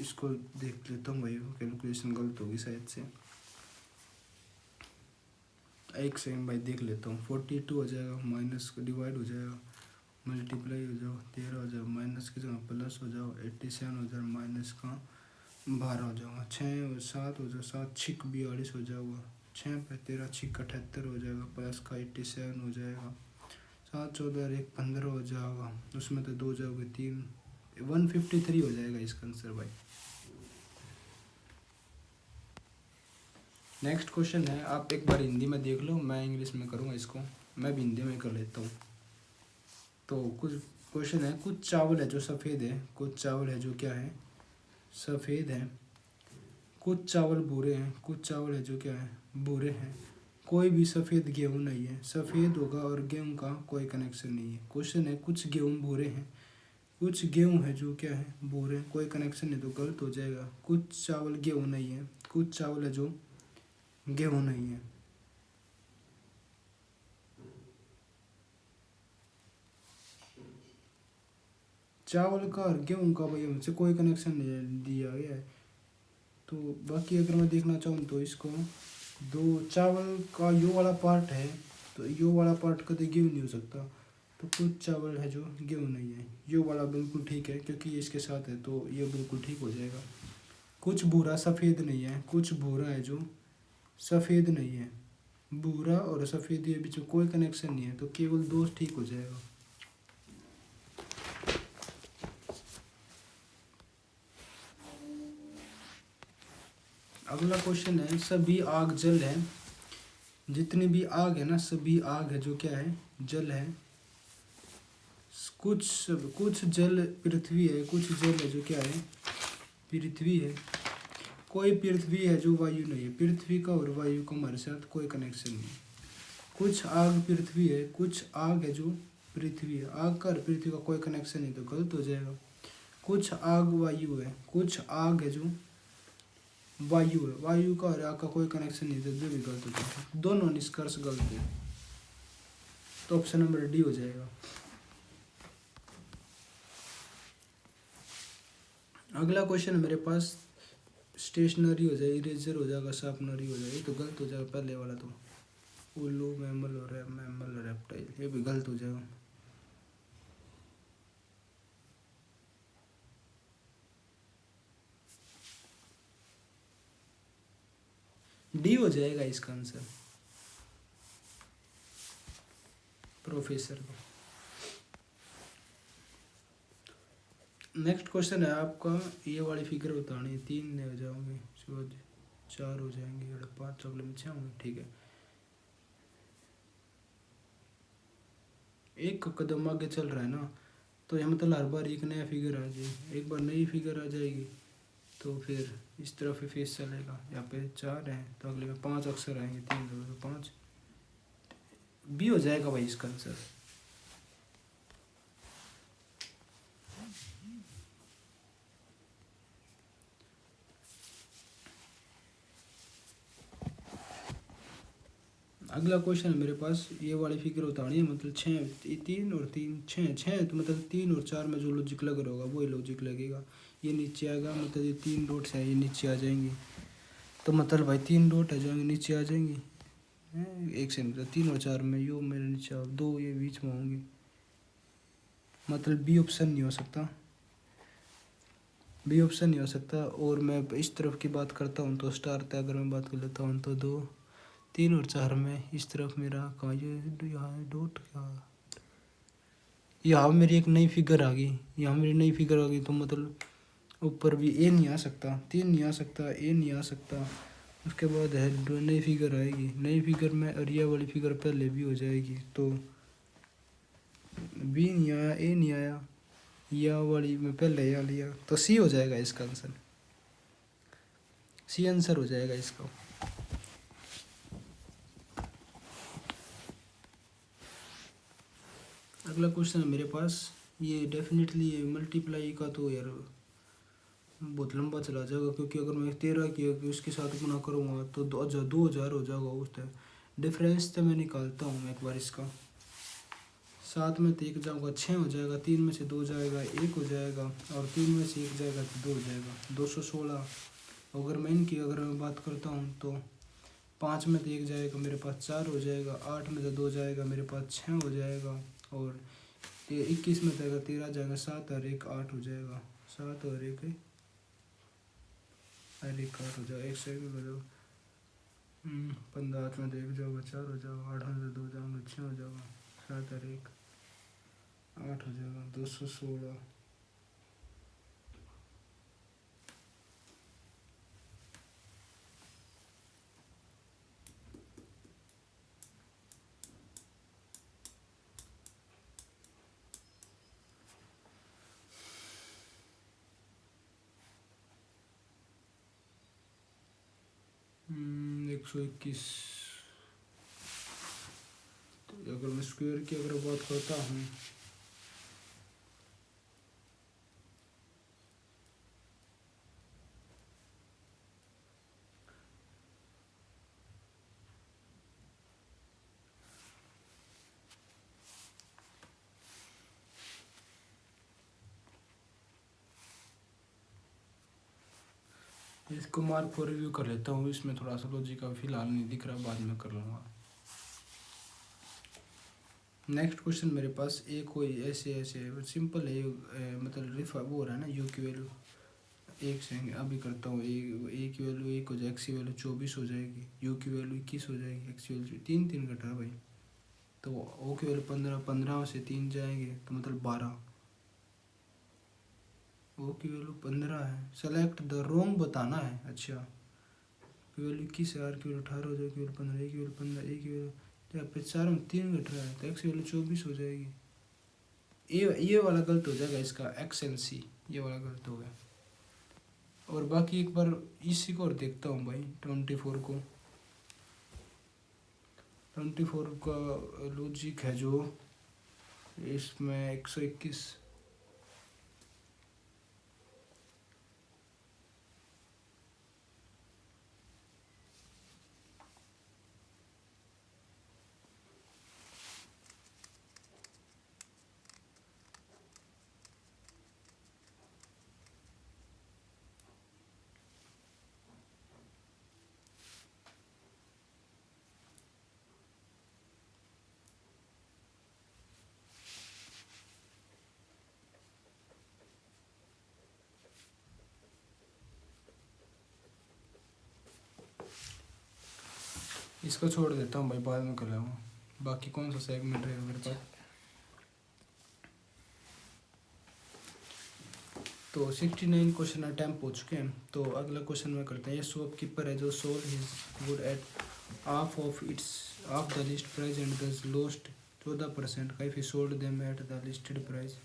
इसको देख लेता हूँ भाई, कैलकुलेशन गलत होगी शायद से, एक सेकंड भाई देख लेता हूँ। 42 हो जाएगा, माइनस का डिवाइड हो जाएगा, मल्टीप्लाई हो जाओ, 13 हो जाओ, माइनस की जगह प्लस हो जाओ, 87 हो जाए, माइनस का 12 हो जाएगा, 6 और 7 हो जाओ, 7 छिक 42 हो जाएगा, 6 पे 13 छिक 78 हो जाएगा, प्लस का 87 हो जाएगा, 7 14 और 1 15 हो जाएगा, उसमें तो 2 जाओगे 3, 153 हो जाएगा इसका आंसर भाई। नेक्स्ट क्वेश्चन है, आप एक बार हिंदी में देख लो, मैं इंग्लिश में करूँगा इसको, मैं भी हिंदी में कर लेता हूँ। तो कुछ क्वेश्चन है, कुछ चावल है जो सफ़ेद है, कुछ चावल है जो क्या है, सफ़ेद है, कुछ चावल भूरे हैं, कुछ चावल है जो क्या है, भूरे हैं, कोई भी सफ़ेद गेहूँ नहीं है। सफ़ेद होगा और गेहूँ का कोई कनेक्शन नहीं है। क्वेश्चन है, कुछ गेहूँ भूरे हैं, कुछ गेहूँ है जो क्या है, भूरे, कोई कनेक्शन नहीं, तो गलत हो जाएगा। कुछ चावल गेहूँ नहीं है, कुछ चावल है जो गेहूँ नहीं है। चावल का और गेहूँ का भाई हमसे कोई कनेक्शन नहीं दिया गया है। तो बाकी अगर मैं देखना चाहूँ तो इसको, दो चावल का यो वाला पार्ट है, तो यो वाला पार्ट कभी गेहूँ नहीं हो सकता, तो कुछ चावल है जो गेहूँ नहीं है, यो वाला बिल्कुल ठीक है क्योंकि ये इसके साथ है, तो ये बिल्कुल ठीक हो जाएगा। कुछ भूरा सफ़ेद नहीं है, कुछ भूरा है जो सफ़ेद नहीं है, भूरा और सफ़ेद ये बीच में कोई कनेक्शन नहीं है, तो केवल दो ठीक हो जाएगा। अगला क्वेश्चन है, सभी आग जल है, जितनी भी आग है ना, सभी आग है जो क्या है, जल है। कुछ जल पृथ्वी है, कुछ जल है जो क्या है, पृथ्वी है। कोई पृथ्वी है जो वायु नहीं है, पृथ्वी का और वायु का हमारे साथ कोई कनेक्शन नहीं। कुछ आग पृथ्वी है, कुछ आग है जो पृथ्वी है, आग का और पृथ्वी का कोई कनेक्शन नहीं, तो गलत हो जाएगा। कुछ आग वायु है, कुछ आग है जो वायु है, वायु का और आग का कोई कनेक्शन नहीं, तो जो भी गलत हो जाएगा। दोनों निष्कर्ष गलत है, तो ऑप्शन नंबर डी हो जाएगा। अगला क्वेश्चन मेरे पास, स्टेशनरी हो जाए, इरेजर हो जाएगा, शार्पनरी हो जाएगा, ये तो गलत हो जाएगा पहले वाला। तो उल्लू, मैमल और रेप्टाइल, ये भी गलत हो जाएगा। डी हो जाएगा इसका आंसर, प्रोफेसर का। नेक्स्ट क्वेश्चन है आपका, ये वाली फिगर बतानी है, 3 हो जाओगे, 4 हो जाएंगे और 5 तो अगले में 6 होंगे, ठीक है। एक कदम आगे चल रहा है ना, तो यह मतलब हर बार एक नया फिगर आ जाए, एक बार नई फिगर आ जाएगी तो फिर इस तरफ ही फेस चलेगा। यहाँ पे 4 है तो अगले में 5 अक्षर आएंगे, 3 2 5, बी हो जाएगा भाई इसका आंसर। अगला क्वेश्चन है मेरे पास, ये वाली फिगर उतारनी है, मतलब 6 3 और 3 6 तो मतलब 3 और 4 में जो लॉजिक लग रहा होगा वही लॉजिक लगेगा। ये नीचे आएगा, मतलब ये 3 डॉट्स है ये नीचे आ जाएंगे, तो मतलब भाई 3 डॉट आ जाएंगे नीचे आ जाएंगे। एक से मतलब 3 और 4 में यो मेरे नीचे 2 ये बीच में होंगे, मतलब बी ऑप्शन नहीं हो सकता, बी ऑप्शन नहीं हो सकता। और मैं इस तरफ की बात करता हूँ तो स्टार तक अगर मैं बात कर लेता हूँ तो 2 3 और 4 में इस तरफ मेरा कहाँ ये यहाँ डॉट क्या, यहाँ मेरी एक नई फिगर आ गई, यहाँ मेरी नई फिगर आ गई, तो मतलब ऊपर भी ए नहीं आ सकता, 3 नहीं आ सकता, ए नहीं आ सकता। उसके बाद है नई फिगर आएगी, नई फिगर में और ये वाली फिगर पहले भी हो जाएगी, तो बी नहीं आया, ए नहीं आया, यह वाली में पहले या लिया, तो सी हो जाएगा इसका आंसर, सी आंसर हो जाएगा इसका। अगला क्वेश्चन है मेरे पास, ये डेफिनेटली मल्टीप्लाई का तो यार बहुत लंबा चला जाएगा, क्योंकि अगर मैं 13 की उसके साथ गुना करूँगा तो 2000 हो जाएगा उस टाइम। डिफरेंस तो मैं निकालता हूँ एक बार इसका, 7 में तो 1 जाऊँगा 6 हो जाएगा, 3 में से 2 जाएगा 1 हो जाएगा, और 3 में से 1 जाएगा तो 2 हो जाएगा, 216। अगर मैं इनकी अगर मैं बात करता हूँ तो 5 में तो 1 जाएगा मेरे पास 4 हो जाएगा, 8 में तो 2 जाएगा मेरे पास 6 हो जाएगा, और ये 21 में तो 13 जाएगा, 7 और 1 8 हो जाएगा, 7 और 1 अरे 1 8 हो जाएगा, एक सेकंड हो जाएगा, 15 8 में तो 1 जाएगा 4 हो जाएगा, 8 में तो 2 जाएंगे 6 हो जाएगा, 7 और 1 8 हो जाएगा, 216। एक 121, अगर मैं स्क्वायर की अगर बात करता हूँ इसको मार्क फॉर रिव्यू कर लेता हूँ, इसमें थोड़ा सा लॉजिक का फिलहाल नहीं दिख रहा, बाद में कर लूँगा। नेक्स्ट क्वेश्चन मेरे पास, एक कोई ऐसे सिंपल है, मतलब रिफा वो हो रहा है ना, यू की वैल्यू एक से अभी करता हूँ, ए की वैल्यू 1 हो जाए, एक्स की वैल्यू 24 हो जाएगी, यू की वैल्यू 21 हो जाएगी, एक्स की वैल्यू 3 घटा भाई, तो ओ की वैल्यू 15, 15 से 3 जाएंगे तो मतलब 12, ओ की वैल्यू 15 है, सेलेक्ट द रोंग बताना है। अच्छा, की वैल्यू 21 है, आर की वैल्यू 18 हो जाएगी, 15 ए की वैल्यू 15, ए की वैल्यू तो यहाँ पे 4 में 3 घट रहा है, तो एक्स की वैल्यू 24 हो जाएगी। ये वाला गलत हो जाएगा इसका, एक्स एंड सी ये वाला गलत हो गया। और बाकी एक बार इसी को और देखता हूँ भाई, 24 को, 24 का लॉजिक है जो इसमें 121, इसको छोड़ देता हूँ भाई, बाद में कर लूँगा। बाकी कौन सा सेगमेंट रहेगा मेरे पास, तो 69 क्वेश्चन अटैम्प्ट हो चुके हैं। तो अगला क्वेश्चन में करते हैं। ये शॉपकीपर है जो sold his good at half the list price and दस लॉस्ट 14% का if he sold them at the listed price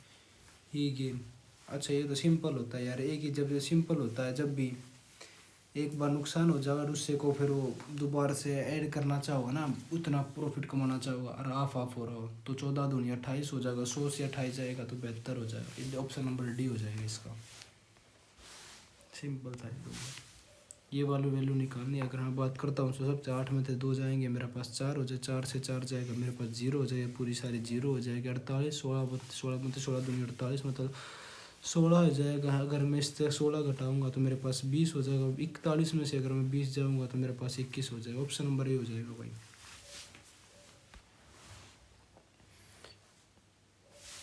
he gain. अच्छा ये तो सिंपल होता है यार, एक ही जब ये सिंपल होता है, जब भी एक बार नुकसान हो जाएगा उससे को फिर वो दोबारा से ऐड करना चाहोगा ना, उतना प्रॉफिट कमाना चाहोगा और हाफ हाफ हो रहा हो तो 14 दूनी 28 हो जाएगा, 100 से 28 जाएगा तो 72 हो जाएगा। ऑप्शन नंबर डी हो जाएगा इसका। सिंपल था ये वाली वैल्यू निकालनी। अगर मैं बात करता हूँ तो सबसे 8 में से 2 जाएंगे, मेरे पास 4 हो जाए, 4 से 4 जाएगा मेरे पास 0 हो जाएगा, पूरी सारी 0 हो जाएगी। 48 16 में से 16 दूनी 48 मतलब 16 हो जाएगा। अगर मैं इससे 16 घटाऊंगा तो मेरे पास 20 हो जाएगा। 41 में से अगर मैं 20 जाऊंगा तो मेरे पास 21 हो जाएगा। ऑप्शन नंबर ए हो जाएगा भाई।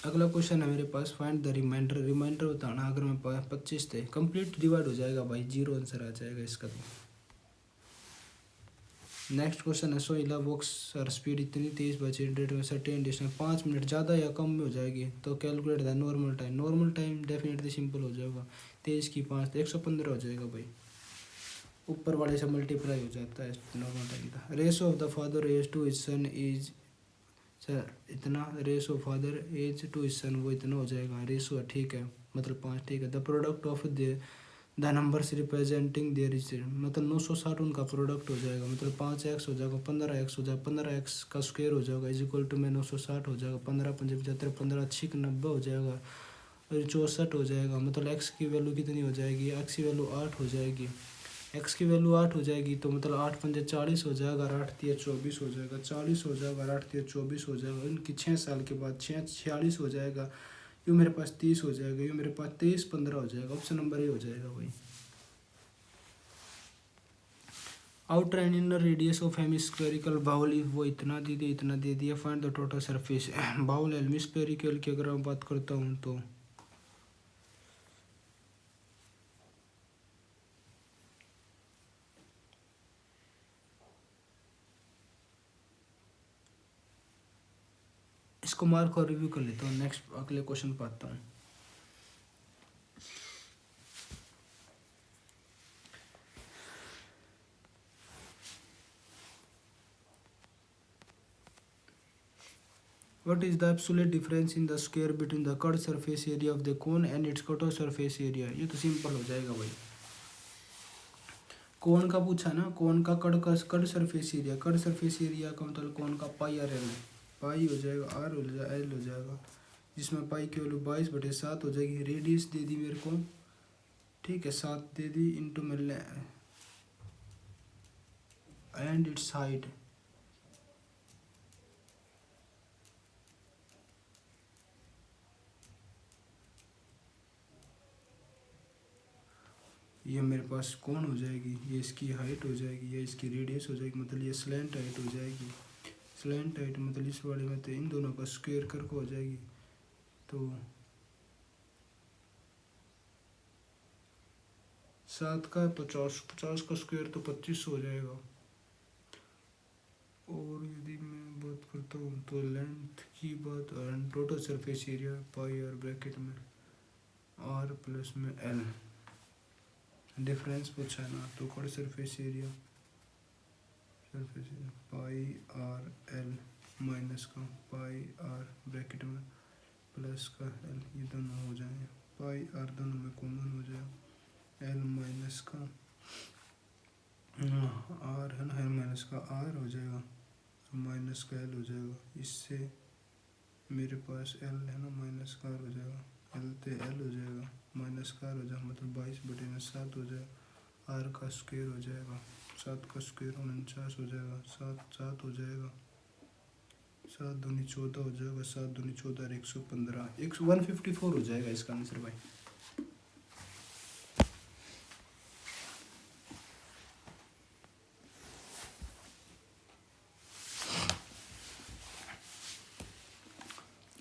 अगला क्वेश्चन है मेरे पास, फाइंड द रिमाइंडर। रिमाइंडर बताना। अगर मैं 25 थे कंप्लीट डिवाइड हो जाएगा भाई, 0 आंसर आ जाएगा इसका। तो नेक्स्ट क्वेश्चन है, सो इला वॉक्स और स्पीड इतनी तेज बचे डेट में सर्टेन डिस्टेंस 5 मिनट ज़्यादा या कम में हो जाएगी तो calculate the normal time. Normal time definitely simple हो जाएगा, 23 की 5 तो 115 हो जाएगा भाई। ऊपर वाले से मल्टीप्लाई हो जाता है नॉर्मल टाइम का। Race of the father age to his son is इतना, race of father age to his son वो इतना हो जाएगा। रेसो ठीक है मतलब 5 ठीक है। The product of the numbers representing there is मतलब 960 उनका प्रोडक्ट हो जाएगा, मतलब 5x हो जाएगा, 15x हो जाएगा, 15x का स्क्वायर हो जाएगा इज इक्वल टू में 960 हो जाएगा। 15 पंजे 75, 15 6 90 हो जाएगा और 64 हो जाएगा। मतलब x की वैल्यू कितनी हो जाएगी, x की वैल्यू 8 हो जाएगी। x की वैल्यू 8 हो जाएगी तो मतलब 8 पंजे 40 हो जाएगा और 8 तिया 24 हो जाएगा, 40 हो जाएगा और 8 तिया 24 हो जाएगा। इनकी 6 साल के बाद 46 हो जाएगा। ये मेरे पास 30 हो जाएगा, ये मेरे पास 23 15 हो जाएगा। ऑप्शन नंबर ए हो जाएगा भाई। Outer and inner radius of hemispherical bowl वो इतना दे दिया। Find the total surface. Bowl hemispherical की अगर मैं बात करता हूँ तो इसको मार्क और रिव्यू कर लेता हूँ। नेक्स्ट अगले क्वेश्चन पर आता हूँ। What is the absolute difference in the square between the curved surface area of the cone and its cutout surface area? ये तो सिंपल हो जाएगा भाई। कोन का पूछा ना, कोन का cut surface area, cut surface area का मतलब कोन का पाई आर एल, पाई हो जाएगा, आर हो जाएगा, एल हो जाएगा, जिसमें पाई की वैल्यू 22/7 हो जाएगी। रेडियस दे दी मेरे को, ठीक है 7 दे दी इंटू में एंड इट्स हाइट। ये मेरे पास कौन हो जाएगी, ये इसकी हाइट हो जाएगी, ये इसकी रेडियस हो जाएगी, मतलब ये स्लैंट हाइट हो जाएगी। स्लैंट हाइट मतलब इस वाले में तो इन दोनों का स्क्वायर करके हो जाएगी। तो 7 का 50, 50 का स्क्वायर तो 25 हो जाएगा। और यदि मैं बात करता हूँ तो लेंथ की बात, टोटल सरफेस एरिया पाई और ब्रैकेट में आर प्लस में एल, डिफरेंस पूछा है ना, तो cut surface area pi R L minus का पाई आर ब्रैकेट में प्लस का एल, ये दोनों हो जाएंगे, पाई आर दोनों में कॉमन हो जाएगा, एल माइनस का आर है ना, एल माइनस का आर हो जाएगा, माइनस का एल हो जाएगा। इससे मेरे पास एल है ना माइनस का आर हो जाएगा, एल तो एल हो जाएगा, माइनस का आर हो जाएगा, मतलब 22/7 हो जाएगा। आर का स्क्वायर हो जाएगा, 7 का स्क्वायर 49 हो जाएगा, 7 हो जाएगा, 7 दूनी 14 हो जाएगा, 7 दूनी 14 और 115 154 हो जाएगा इसका आंसर भाई।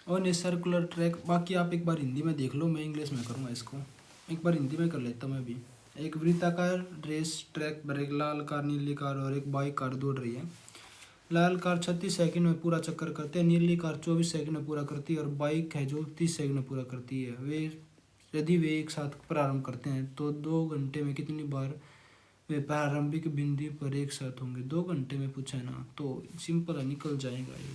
और ये सर्कुलर ट्रैक, बाकी आप एक बार हिंदी में देख लो, मैं इंग्लिश में करूँगा इसको, एक बार हिंदी में कर लेता हूँ मैं भी। एक वृत्ताकार रेस ट्रैक पर एक लाल कार, नीली कार और एक बाइक कार दौड़ रही है। लाल कार 36 सेकंड में पूरा चक्कर करते हैं, नीली कार 24 सेकंड में पूरा करती है और बाइक है जो 30 सेकंड में पूरा करती है। वे यदि वे एक साथ प्रारंभ करते हैं तो 2 घंटे में कितनी बार वे प्रारंभिक बिंदु पर एक साथ होंगे। 2 घंटे में पूछा है ना, तो सिंपल है, निकल जाएगा ये।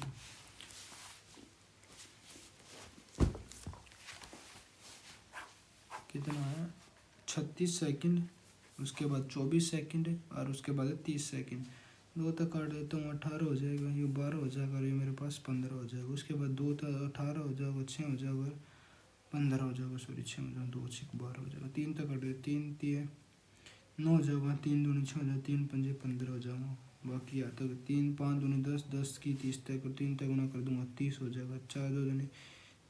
कितना है, 36 सेकंड, उसके बाद 24 सेकंड और उसके बाद 30 सेकंड। 2 तक काट देता हूँ, 18 हो जाएगा, ये 12 हो जाएगा और ये मेरे पास 15 हो जाएगा। उसके बाद 2 तक 18 हो जाएगा, 6 हो जाएगा, 15 हो जाएगा, सॉरी 6 हो जाएगा, 2 6 12 हो जाएगा। 3 तक काट दे, 3 3 9 हो जाएगा, 3 दूनी 6 हो जाएगा, 3 पंजे 15 हो जाएगा। बाकी आता है 3 5 दूनी 10, 10 की 30 तक, 3 तक गुना कर दूंगा 30 हो जाएगा। 4 2 दूनी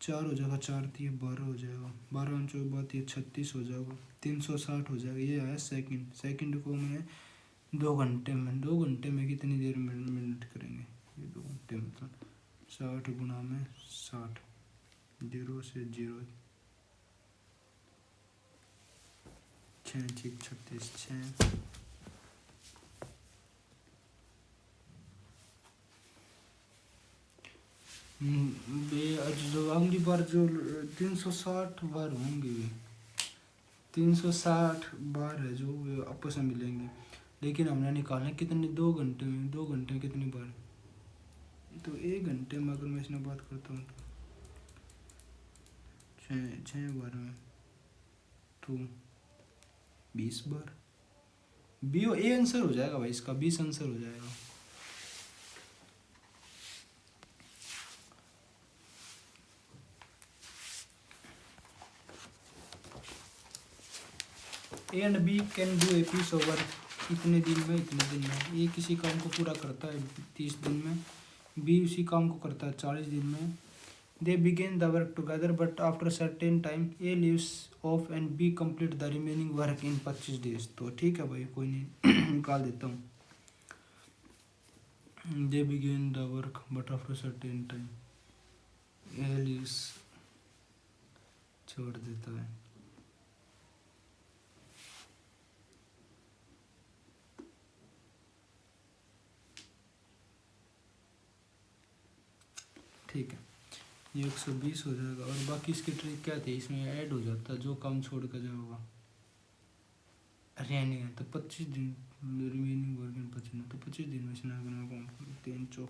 4 हो जाएगा, 4 3 12 हो जाएगा, 12 अंचों के बाद ये 36 हो जाएगा, 360 हो जाएगा। ये आया सेकंड। सेकंड को मैंने 2 घंटे में, 2 घंटे में कितनी देर में मिनट करेंगे, ये 2 घंटे मतलब 60 गुना में 60, 0 से 0, 6 6 36 6। जो अगली बार जो 360 बार होंगे, 360 बार है जो वे आपस में मिलेंगे, लेकिन हमने निकालना कितने, 2 घंटे में। 2 घंटे में कितनी बार, तो 1 घंटे में अगर मैं इसमें बात करता हूँ तो 6 बार में तो 20 बार। बी ए आंसर हो जाएगा भाई, इसका 20 आंसर हो जाएगा। A and B can do a piece over इतने दिन में, इतने दिन में। ए किसी काम को पूरा करता है 30 दिन में, बी उसी काम को करता है 40 दिन में। They begin the work together but after certain time A leaves off and B complete the remaining work in 25 days. तो ठीक है भाई, कोई नहीं, निकाल देता हूँ। They begin the work but after certain time, A leaves छोड़ देता है, ठीक है। ये 120 हो जाएगा। और बाकी इसकी ट्रिक क्या थी, इसमें ऐड हो जाता जो काम छोड़ कर जाओगा, रहने है तो 25 दिन रिमेनिंग वर्किंग 25 दिन, तो 25 दिन में स्नान करना कौन 3 चौक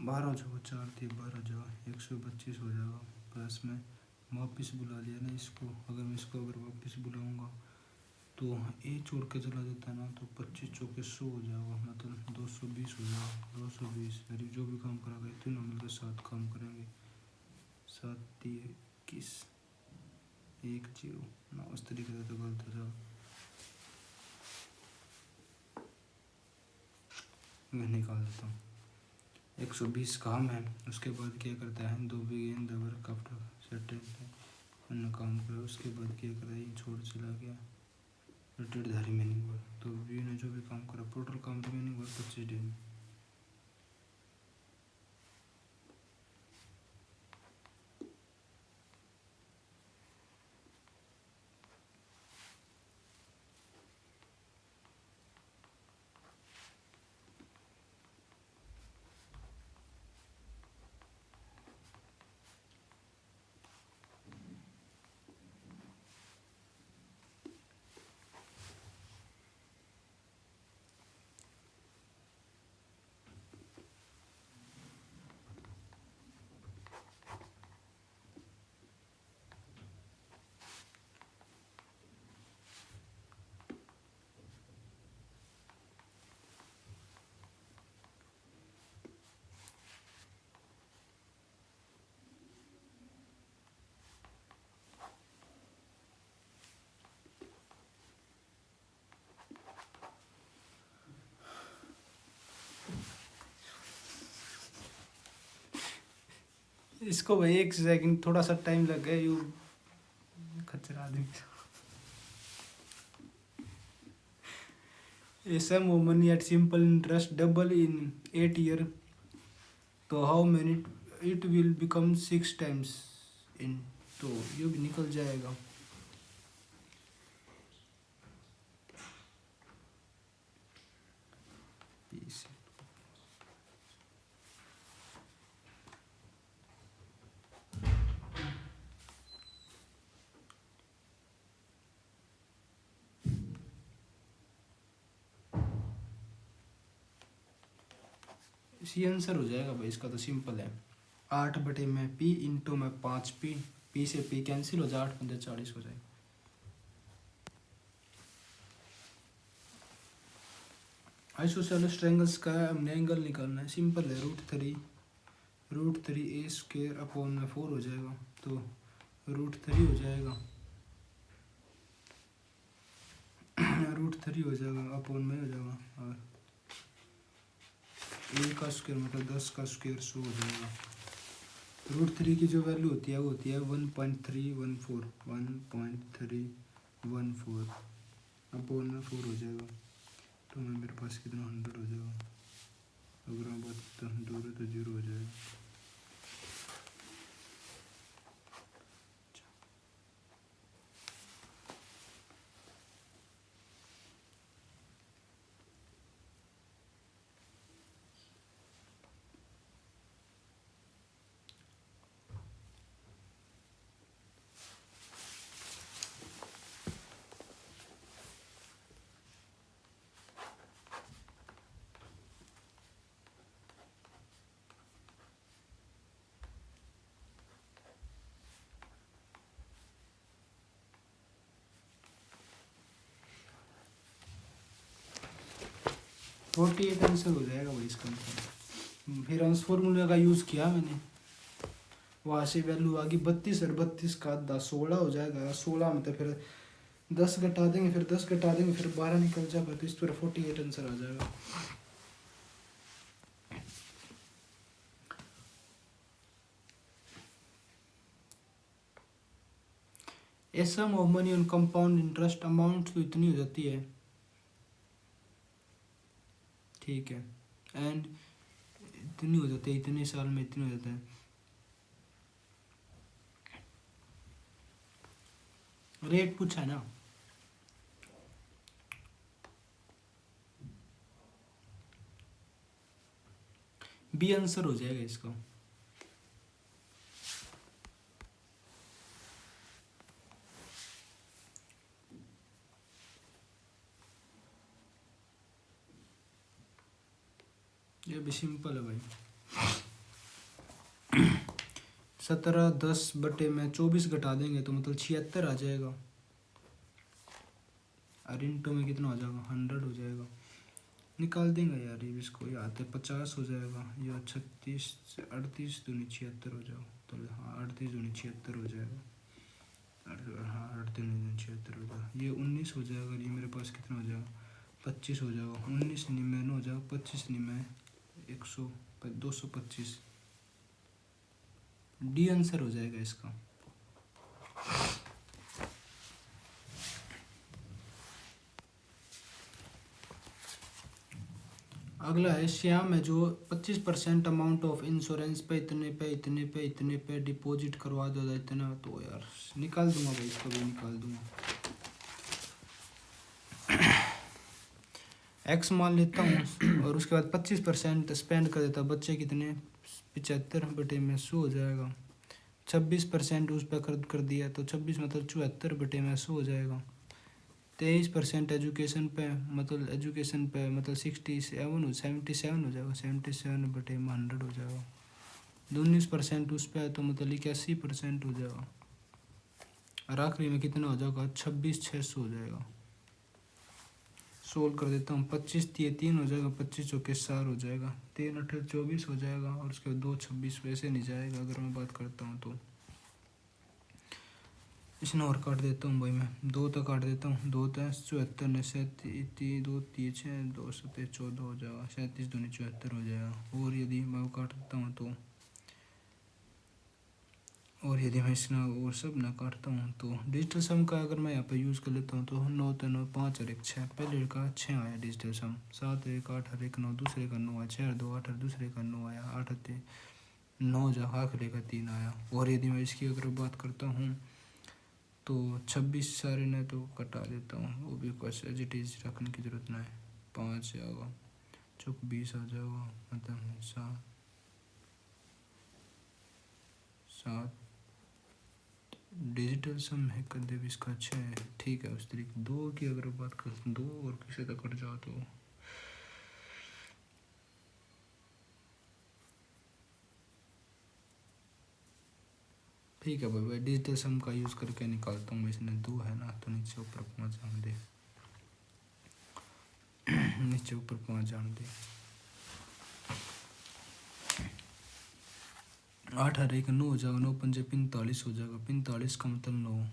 12 चौक 4 3 12 जाएगा, 125 हो जाएगा। प्लस में वापस बुला लिया ना इसको, अगर मैं इसको अगर वापस बुलाऊंगा तो ए छोड़ के चला जाता है ना, तो 25 चौके 100 हो जाएगा, मतलब 220 हो जाएगा। 220 यानी जो भी काम करा गया तीनों मिलकर 7 काम करेंगे, 7 3 21 1 0 ना, उस तरीके से तो गलत हो जाएगा। मैं निकाल देता हूँ। 120 काम है, उसके बाद क्या करता है, दो begin the work after certain time, काम करा, उसके बाद क्या करा, ये छोड़ चला गया, रिटेड द रिमेनिंग वर्क। तो बी ने जो भी काम करा, टोटल काम रिमेनिंग वर्क 25 दिन। इसको भाई 1 सेकंड थोड़ा सा टाइम लग गया, यू खच्चर आदमी। A sum of money at simple interest double in 8 years. तो how many it will become 6 times in, तो ये भी निकल जाएगा। सी आंसर हो जाएगा भाई इसका, तो सिंपल है। 8 में पी इंटू में 5 पी, पी से पी कैंसिल हो जाए, 8×5 = 40 हो जाएगा। आइसोसेलेस ट्रायंगल्स का हमने एंगल निकालना है, सिंपल है। √3 a² / 4 हो जाएगा, तो √3 हो जाएगा, √3 हो जाएगा, अपॉन में हो जाएगा, और a का स्क्वायर मतलब 10 का स्क्वायर 100 हो जाएगा। √3 की जो वैल्यू होती है वो होती है 1.314, अपॉन में 4 हो जाएगा, तो मेरे पास कितना 100 हो जाएगा, अगर मैं बात करता हूँ दूर है तो 0 हो जाएगा। 48 आंसर हो जाएगा भाई इसका आंसर। फिर उस फॉर्मूले का यूज़ किया मैंने, वहाँ से वैल्यू आ गई 32, और 32 का 16 हो जाएगा। 16 में तो फिर 10 घटा देंगे, फिर 10 घटा देंगे, फिर 12 निकल जाएगा, तो इस पर 48 आंसर आ जाएगा। A sum of money on compound interest, amount तो इतनी हो जाती है, ठीक है, एंड इतनी हो जाती है, इतने साल में इतनी हो जाता है। रेट पूछा है ना, बी आंसर हो जाएगा इसका। ये भी सिंपल है भाई। 17 10 बटे में 24 घटा देंगे तो मतलब 76 आ जाएगा, और इंटू में कितना हो जाएगा 100 हो जाएगा। निकाल देंगे यार ये, इसको ये आते 50 हो जाएगा, या 36 38 दूनी 76 हो जाएगा, तो हाँ 38 दूनी 76 हो जाएगा, हाँ 38 दूनी 76 हो जाएगा। ये 19 हो जाएगा, ये मेरे पास कितना हो जाएगा 25 हो जाएगा, 19 निम्न 9 हो जाएगा, 25 निम्न 100 225, डी आंसर हो जाएगा इसका। अगला है, श्याम है जो 25% अमाउंट ऑफ इंश्योरेंस पे इतने पे डिपॉजिट करवा दो इतना, तो यार निकाल दूंगा भाई, इसको भी निकाल दूंगा। एक्स मान लेता हूँ, और उसके बाद 25% स्पेंड कर देता, बच्चे कितने 75 बटे में 100 हो जाएगा। 26% उस पर खर्च कर दिया, तो 26 मतलब 74 बटे में 100 हो जाएगा। 23% एजुकेशन पे मतलब 77 हो जाएगा, 77 बटे में 100 हो जाएगा। 19% उस पर है तो मतलब 81% हो जाएगा, और आखिरी में कितना हो जाएगा 26,600 हो जाएगा। सोल्व कर देता हूँ, 25 3 हो जाएगा, 25 चौके 4 हो जाएगा, 3 8 24 हो जाएगा, और उसके बाद 2 26 वैसे नहीं जाएगा अगर मैं बात करता हूँ तो। इसने और काट देता हूँ भाई, मैं 2 तक काट देता हूँ, 2 74 ने 2 3 6 2 7 14 हो जाएगा, 37 दूनी 74 हो जाएगा। और यदि मैं काट देता हूँ तो, और यदि मैं इसना और सब ना काटता हूँ तो डिजिटल सम का अगर मैं यहाँ पे यूज़ कर लेता हूँ तो 9 3 9 5 और 1 6, पहले का 6 आया डिजिटल सम, 7 1 8 और 1 9, दूसरे का 9 आया, 6 2 8 और दूसरे का 9 आया, 8 3 9 जा, आखिरी का 3 आया। और यदि मैं इसकी अगर बात करता हूँ तो 26 सारे ने तो कटा देता हूँ, वो भी कुछ एज इट इज़ रखने की ज़रूरत नहीं है, 5 आएगा, चौक 20 आ जाएगा, मतलब 7 डिजिटल सम है कदे भी इसका 6 है, ठीक है। उस तरीके 2 की अगर बात करते 2 और किसी तक कट जाओ तो ठीक है भाई भाई डिजिटल सम का यूज़ करके निकालता हूँ मैं। इसमें 2 है ना, तो नीचे ऊपर 5 जान दे। नीचे ऊपर 5 जान दे। 8 और 1 9 हो जाएगा, 9 पंजे 45 हो जाएगा, 45 का मतलब 9।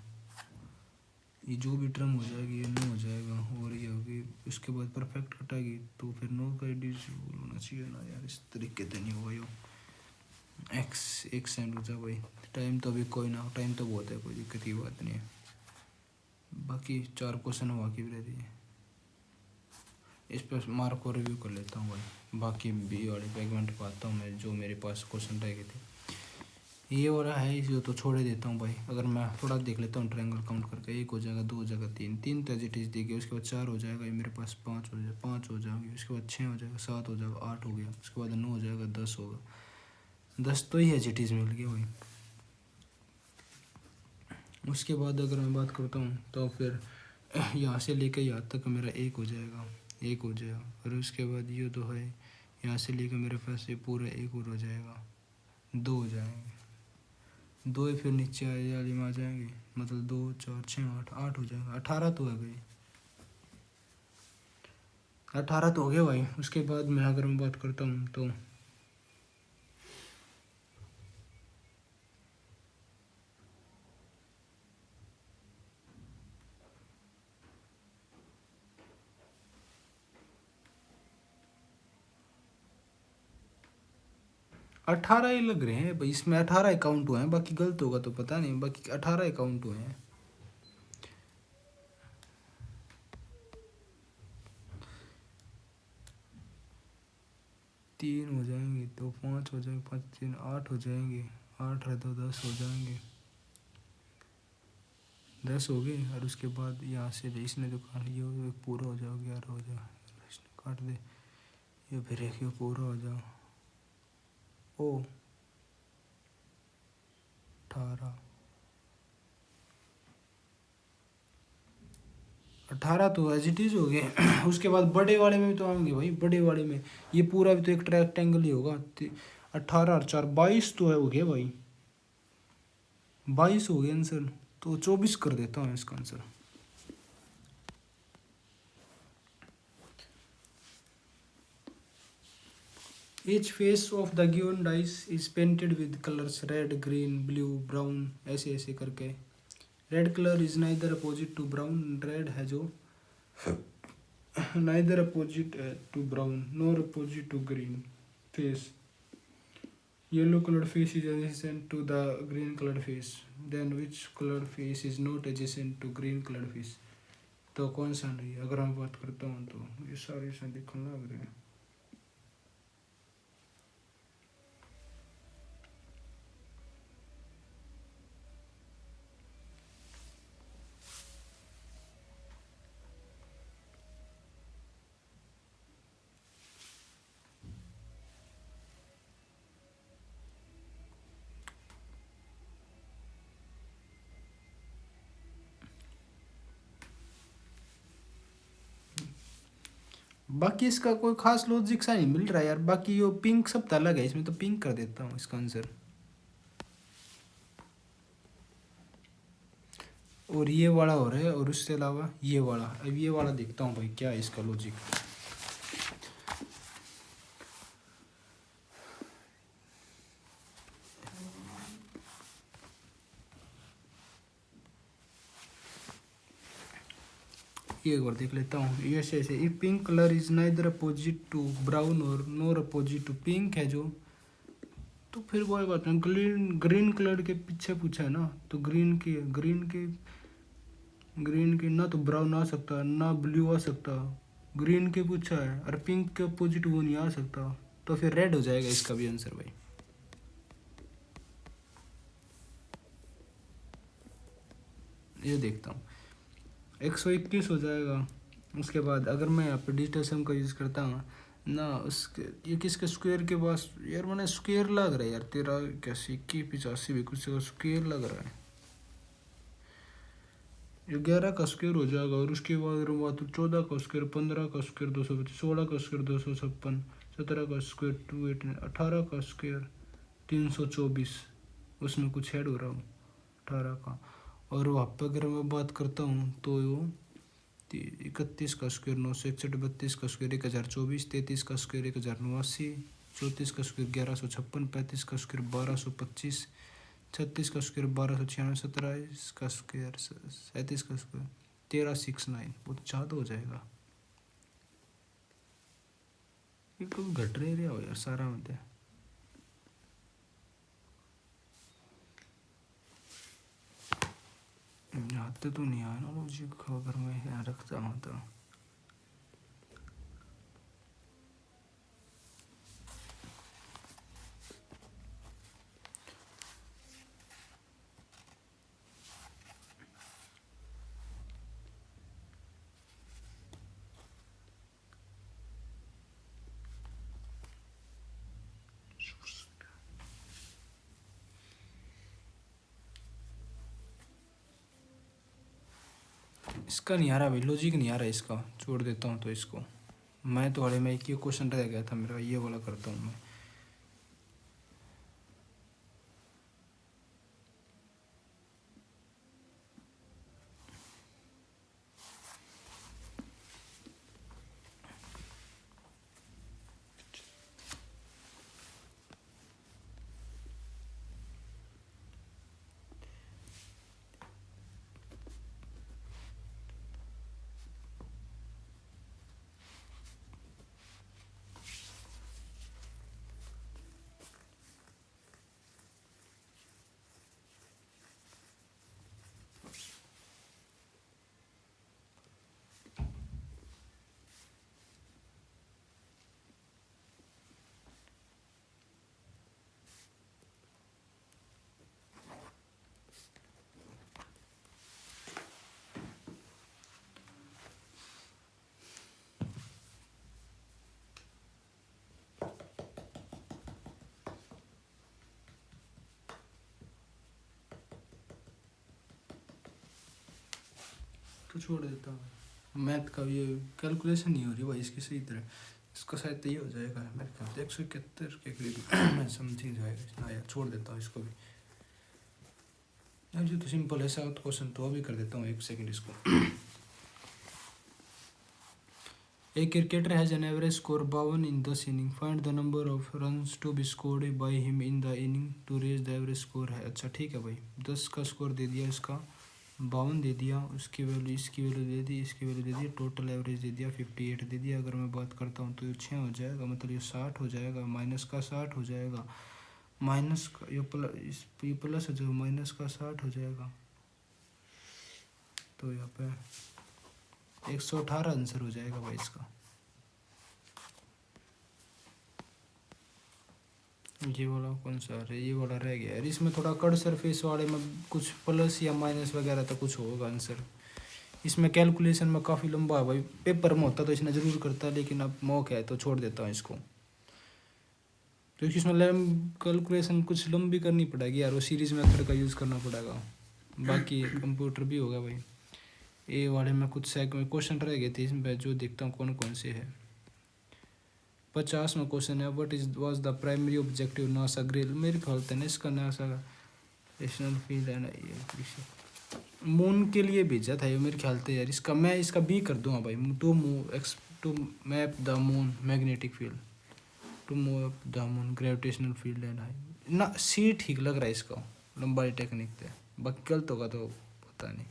ये जो भी टर्म हो जाएगी ये 9 हो जाएगा, और ये होगी उसके बाद परफेक्ट कटेगी, तो फिर 9 का डिजिट होना चाहिए ना यार, इस तरीके से नहीं होगा। यो एक्स 1 सेकंड हो जाए भाई। टाइम तो अभी कोई ना, टाइम तो बहुत है, कोई दिक्कत की बात नहीं है। बाकी 4 क्वेश्चन बाकी भी रहती है, इस पर मार्क को रिव्यू कर लेता हूँ भाई। बाकी बी वाले सेगमेंट पे आता हूँ मैं, जो मेरे पास क्वेश्चन रह गए थे। ये वाला है इसे तो छोड़ ही देता हूँ भाई। अगर मैं थोड़ा देख लेता हूँ ट्रायंगल काउंट करके, 1 हो जाएगा, 2 हो जाएगा, 3 तो एजिटीज दी गई। उसके बाद 4 हो जाएगा, ये मेरे पास 5 हो जाएगा, 5 हो जाएगी। उसके बाद 6 हो जाएगा, 7 हो जाएगा, 8 हो गया। उसके बाद 9 हो जाएगा, 10 होगा। 10 तो ही एजिटीज मिल गया भाई। उसके बाद अगर मैं बात करता हूँ तो फिर यहाँ से लेकर यहाँ तक मेरा 1 हो जाएगा, 1 हो जाएगा। और उसके बाद ये 2 है, यहाँ से लेकर मेरे पास ये पूरा 1 और हो जाएगा, 2 हो जाएंगे। 2 ही फिर नीचे वाली में आ जाएंगे, मतलब 2 4 6 8 8 हो जाएगा। 18 तो है भाई, 18 तो हो गया भाई। उसके बाद मैं अगर मैं बात करता हूँ तो 18 ही लग रहे हैं भाई। इसमें 18 अकाउंट हुए हैं, बाकी गलत होगा तो पता नहीं, बाकी 18 अकाउंट हुए हैं। 3 हो जाएंगे तो 5 हो जाएंगे, 5 3 8 हो जाएंगे, 8 है तो 10 हो जाएंगे, 10 हो गए। और उसके बाद यहाँ से इसने जो काट लिया वो पूरा हो जाओ, 11 हो जाओ, इसने काट दे, ये फिर एक पूरा हो जाओ। ओ 18 18 तो एज इट इज हो गए। उसके बाद बड़े वाले में भी तो आएंगे भाई। बड़े वाले में ये पूरा भी तो एक रेक्टेंगल ही होगा। 18 और 4 22 तो है, हो गया भाई, 22 हो गया आंसर। तो 24 कर देता हूँ इसका answer. Each face of the given dice is painted with colors red, green, blue, brown, ऐसे ऐसे करके। Red colour is neither opposite to brown, red है जो neither opposite to brown nor opposite to green face. Yellow colored face is adjacent to the green colored face. Then which colored face is not adjacent to green colored face? तो कौन सा नहीं? अगर मैं बात करता हूँ तो ये सारे से दिखने लग रहे हैं। बाकी इसका कोई खास लॉजिक सा नहीं मिल रहा है यार। बाकी यो पिंक सब तो अलग है, इसमें तो पिंक कर देता हूँ इसका आंसर। और ये वाला हो रहा है, और उससे अलावा ये वाला। अब ये वाला देखता हूँ भाई क्या है इसका लॉजिक। ये एक बार देख लेता हूँ। ये ऐसे if pink colour is neither opposite to brown और नोर अपोजिट टू पिंक है जो, तो फिर कोई बात नहीं। ग्रीन कलर के पीछे पूछा है ना, तो ग्रीन के ना तो ब्राउन आ सकता ना ब्लू आ सकता। ग्रीन के पूछा है और पिंक के अपोजिट वो नहीं आ सकता, तो फिर रेड हो जाएगा इसका भी आंसर भाई। ये देखता हूँ 121 हो जाएगा। उसके बाद अगर मैं यहाँ पे डिजिटल सम का यूज़ करता हूँ ना, उसके ये किसके स्क्वायर के पास यार, मैंने स्क्वायर लग रहा है यार। तेरा कैसे 81 भी कुछ स्क्वायर लग रहा है। ये 11 का स्क्वायर हो जाएगा। और उसके बाद अगर बात तो 14 का स्क्वायर, 15 का स्क्वायर 225, 16 का स्क्वायर 256, 17 का स्क्वायर 289, 18 का स्क्वायर 324। उसमें कुछ ऐड हो रहा हूँ। 18 का। और वहाँ पर अगर मैं बात करता हूँ तो वो 31 का स्क्वायर 961, 32 का स्क्वायर 1024, 33 का स्क्वायर 1089, 34 का स्क्वायर 1156, 35 का स्क्वायर 1225, 36 का स्क्वायर 1296, 27 का स्क्वायर 37 का स्क्वायर 1369। बहुत ज़्यादा हो जाएगा। ये कब घट रहे हो यार सारा मतलब। आते तो नहीं आया ना लॉजिक, अगर मैं यहाँ रखता हूँ तो। इसका नहीं आ रहा भाई, लॉजिक नहीं आ रहा इसका, छोड़ देता हूँ तो इसको। मैं तो अरे मैं एक ही क्वेश्चन रह गया था मेरा, ये वाला करता हूँ मैं। तो छोड़ देता हूँ। मैथ का ये कैलकुलेशन नहीं हो रही भाई इसकी सही तरह। इसका शायद तो ये हो जाएगा मेरे ख्याल से 171 के करीब समथिंग जाएगा इतना यार। छोड़ देता हूँ इसको भी यार, जो तो सिंपल है साउथ क्वेश्चन तो अभी कर देता हूँ, एक सेकंड इसको। A cricketer has an average score 52 in 10 innings. Find the number of runs to be scored by him in the inning to raise the average score है। अच्छा ठीक है भाई, 10 का स्कोर दे दिया इसका, 52 दे दिया, उसकी वैल्यू इसकी वैल्यू दे दी, इसकी वैल्यू दे दी, टोटल एवरेज दे दिया 58 दे दिया। अगर मैं बात करता हूँ तो ये 6 हो जाएगा, मतलब ये 60 हो जाएगा, माइनस का 60 हो जाएगा, माइनस का ये प्लस हो जाएगा, माइनस का 60 हो जाएगा। तो यहाँ पे 118 आंसर हो जाएगा भाई इसका। ये वाला कौन सा है, ये वाला रह गया यार। इसमें थोड़ा कट सरफेस वाले में कुछ प्लस या माइनस वगैरह तो कुछ होगा आंसर। इसमें कैलकुलेशन में काफ़ी लंबा है भाई, पेपर में होता तो इसने ज़रूर करता, लेकिन अब मौका है तो छोड़ देता हूँ इसको, क्योंकि इसमें कैलकुलेशन कुछ लंबी करनी पड़ेगी यार, वो सीरीज मेथड का यूज़ करना पड़ेगा। बाकी कंप्यूटर भी होगा भाई। ए वाले में कुछ सेगमेंट क्वेश्चन रह गए थे इसमें, जो देखता हूँ कौन कौन से है। 50वां क्वेश्चन है, what is was the primary objective NASA grill. मेरे ख्याल से ना इसका नासा नेशनल फील्ड है ना, ये मून के लिए भेजा था ये मेरे ख्याल से यार। इसका मैं इसका बी कर दूंगा भाई, to map the moon magnetic field, to map the moon gravitational field है ना। सी ठीक लग रहा है इसका, लंबाई टेक्निक थे, बाकी गलत होगा तो पता नहीं।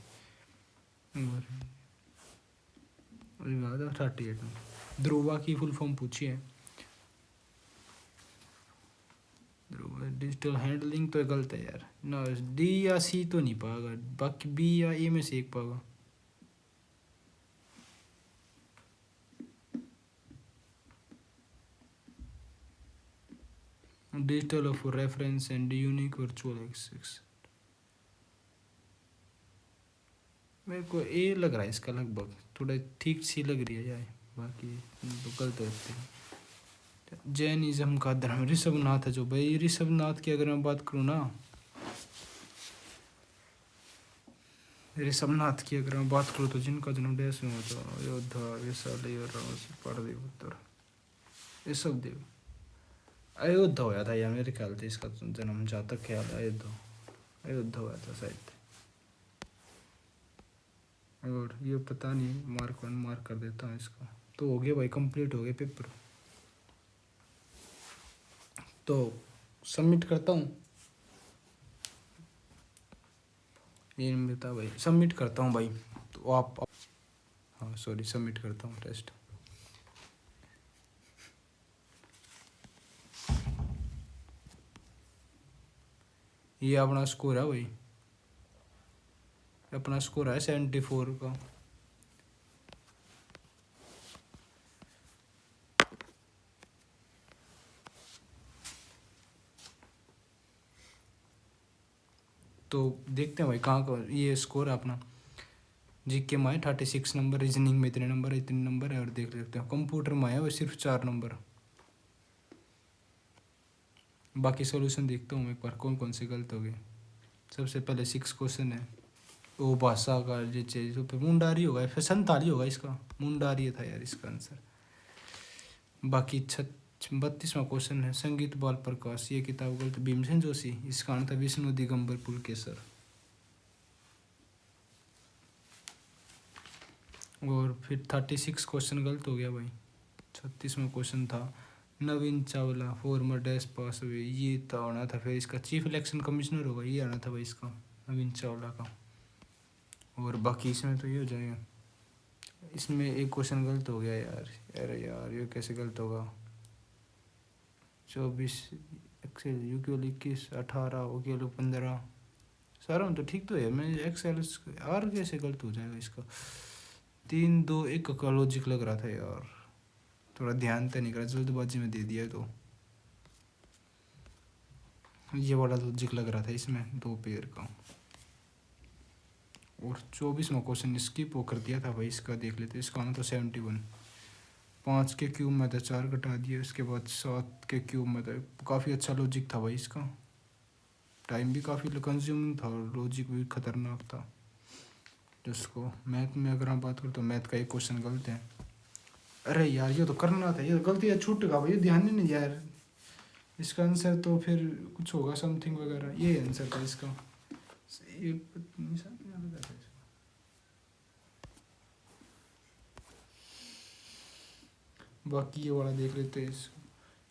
38 में ध्रुवा की फुल फॉर्म पूछी है। डिजिटल हैंडलिंग तो गलत है यार ना, डी या सी तो नहीं पाएगा, बाकी बी या ए में से एक पाएगा। Digital for reference and unique virtual access, मेरे को ए लग रहा है इसका, लगभग थोड़ा ठीक सी लग रही है यार, बाकी तो गलत होते हैं। जैनिज्म का धर्म ऋषभनाथ है जो भाई, ऋषभनाथ की अगर मैं बात करूँ ना, ऋषभनाथ की अगर मैं बात करूँ तो जिनका जन्म देश में होता है अयोध्या, वैशाली और पाटलिपुत्र, ये सब देव अयोध्या होया था यार मेरे ख्याल से इसका जन्म, जहाँ तक ख्याल है अयोध्या। अयोध्या हुआ था शायद। और ये पता नहीं, मार्क 1 मार्क कर देता हूँ इसका। तो हो गया भाई, कंप्लीट हो गया पेपर। तो सबमिट करता हूँ, ये नहीं बता भाई, सबमिट करता हूँ भाई। तो आप, हाँ सॉरी, सबमिट करता हूँ टेस्ट। ये अपना स्कोर है भाई, अपना स्कोर है 74 का। तो देखते हैं भाई कहाँ का ये स्कोर है अपना। जीके में 36 नंबर, रीजनिंग में इतने नंबर है। और देख लेते हैं कंप्यूटर में है वो सिर्फ 4 नंबर। बाकी सॉल्यूशन देखता हूँ एक बार कौन कौन से गलत हो गए। सबसे पहले 6 क्वेश्चन है वो भाषा का, ये चीज तो फिर मुंडारी होगा, फिर संताली होगा इसका, मुंडारी था यार इसका आंसर। बाकी 32वां क्वेश्चन है संगीत बाल प्रकाश, ये किताब गलत, भीमसेन जोशी, इसका आंसर विष्णु दिगंबर पुलकेसर। और फिर 36 क्वेश्चन गलत हो गया भाई। 36वां क्वेश्चन था नवीन चावला फॉर्मर डैश पास हुए, ये तो आना था। फिर इसका चीफ इलेक्शन कमिश्नर होगा, ये आना था भाई इसका, नवीन चावला का। और बाकी इसमें तो ये हो जाएगा। इसमें एक क्वेश्चन गलत हो गया यार, अरे यार ये कैसे गलत होगा। 24 एक्सेल यूक्यूल 21 18 ओकेलो 15, सारा तो ठीक तो है। मैं एक्सेल आर कैसे गलत हो जाएगा इसका। 3 2 1 का लॉजिक लग रहा था यार, थोड़ा ध्यान तो नहीं करा, जल्दबाजी में दे दिया। तो ये वाला लॉजिक लग रहा था इसमें 2 पेयर का। और 24वां क्वेश्चन स्किप वो कर दिया था भाई, इसका देख लेते। इसका आना था 71, 5 के क्यूब में था 4 घटा दिए, उसके बाद 7 के क्यूब में था। काफ़ी अच्छा लॉजिक था भाई इसका, टाइम भी काफ़ी कंज्यूमिंग था और लॉजिक भी खतरनाक था। जिसको मैथ में अगर हम बात करें तो मैथ का एक क्वेश्चन गलत है। अरे यार ये तो करना था, ये तो गलती है, छूट का भाई, ध्यान ही नहीं यार। इसका आंसर तो फिर कुछ होगा समथिंग वगैरह, ये आंसर था इसका। बाकी ये वाला देख लेते हैं,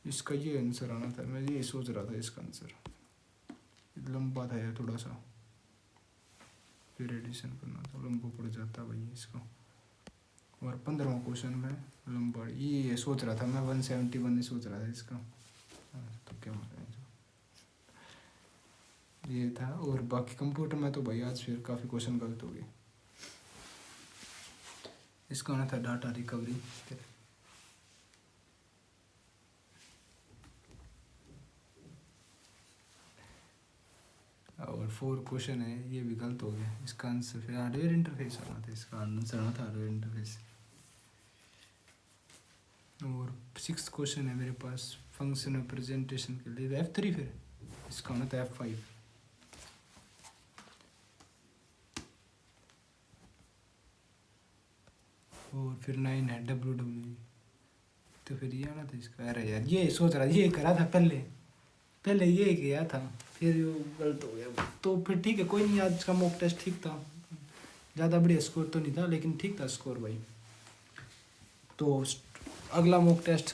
इसका ये आंसर आना था। मैं ये सोच रहा था इसका आंसर लंबा था यार थोड़ा सा, फिर एडिशन करना था, लंबा पड़ जाता भाई इसका। और 15वां क्वेश्चन में लंबा, ये सोच रहा था मैं 171 ही सोच रहा था इसका। तो क्या ये था। और बाकी कंप्यूटर में तो भाई आज फिर काफ़ी क्वेश्चन गलत हो गए। इसका आना था डाटा रिकवरी। और 4 क्वेश्चन है, ये भी गलत हो गया। इसका आंसर फिर हार्डवेयर इंटरफेस आना था, इसका आंसर आना था हार्डवेयर इंटरफेस। और 6 क्वेश्चन है मेरे पास फंक्शन रिप्रेजेंटेशन के लिए, F3, फिर इसका आना था F5। और फिर 9 है WW, तो फिर ये आना था इसका। अरे यार ये सोच रहा, ये करा था पहले ये किया था, फिर वो गलत हो गया। तो फिर ठीक है, कोई नहीं, आज का मॉक टेस्ट ठीक था, ज़्यादा बढ़िया स्कोर तो नहीं था लेकिन ठीक था स्कोर भाई। तो अगला मॉक टेस्ट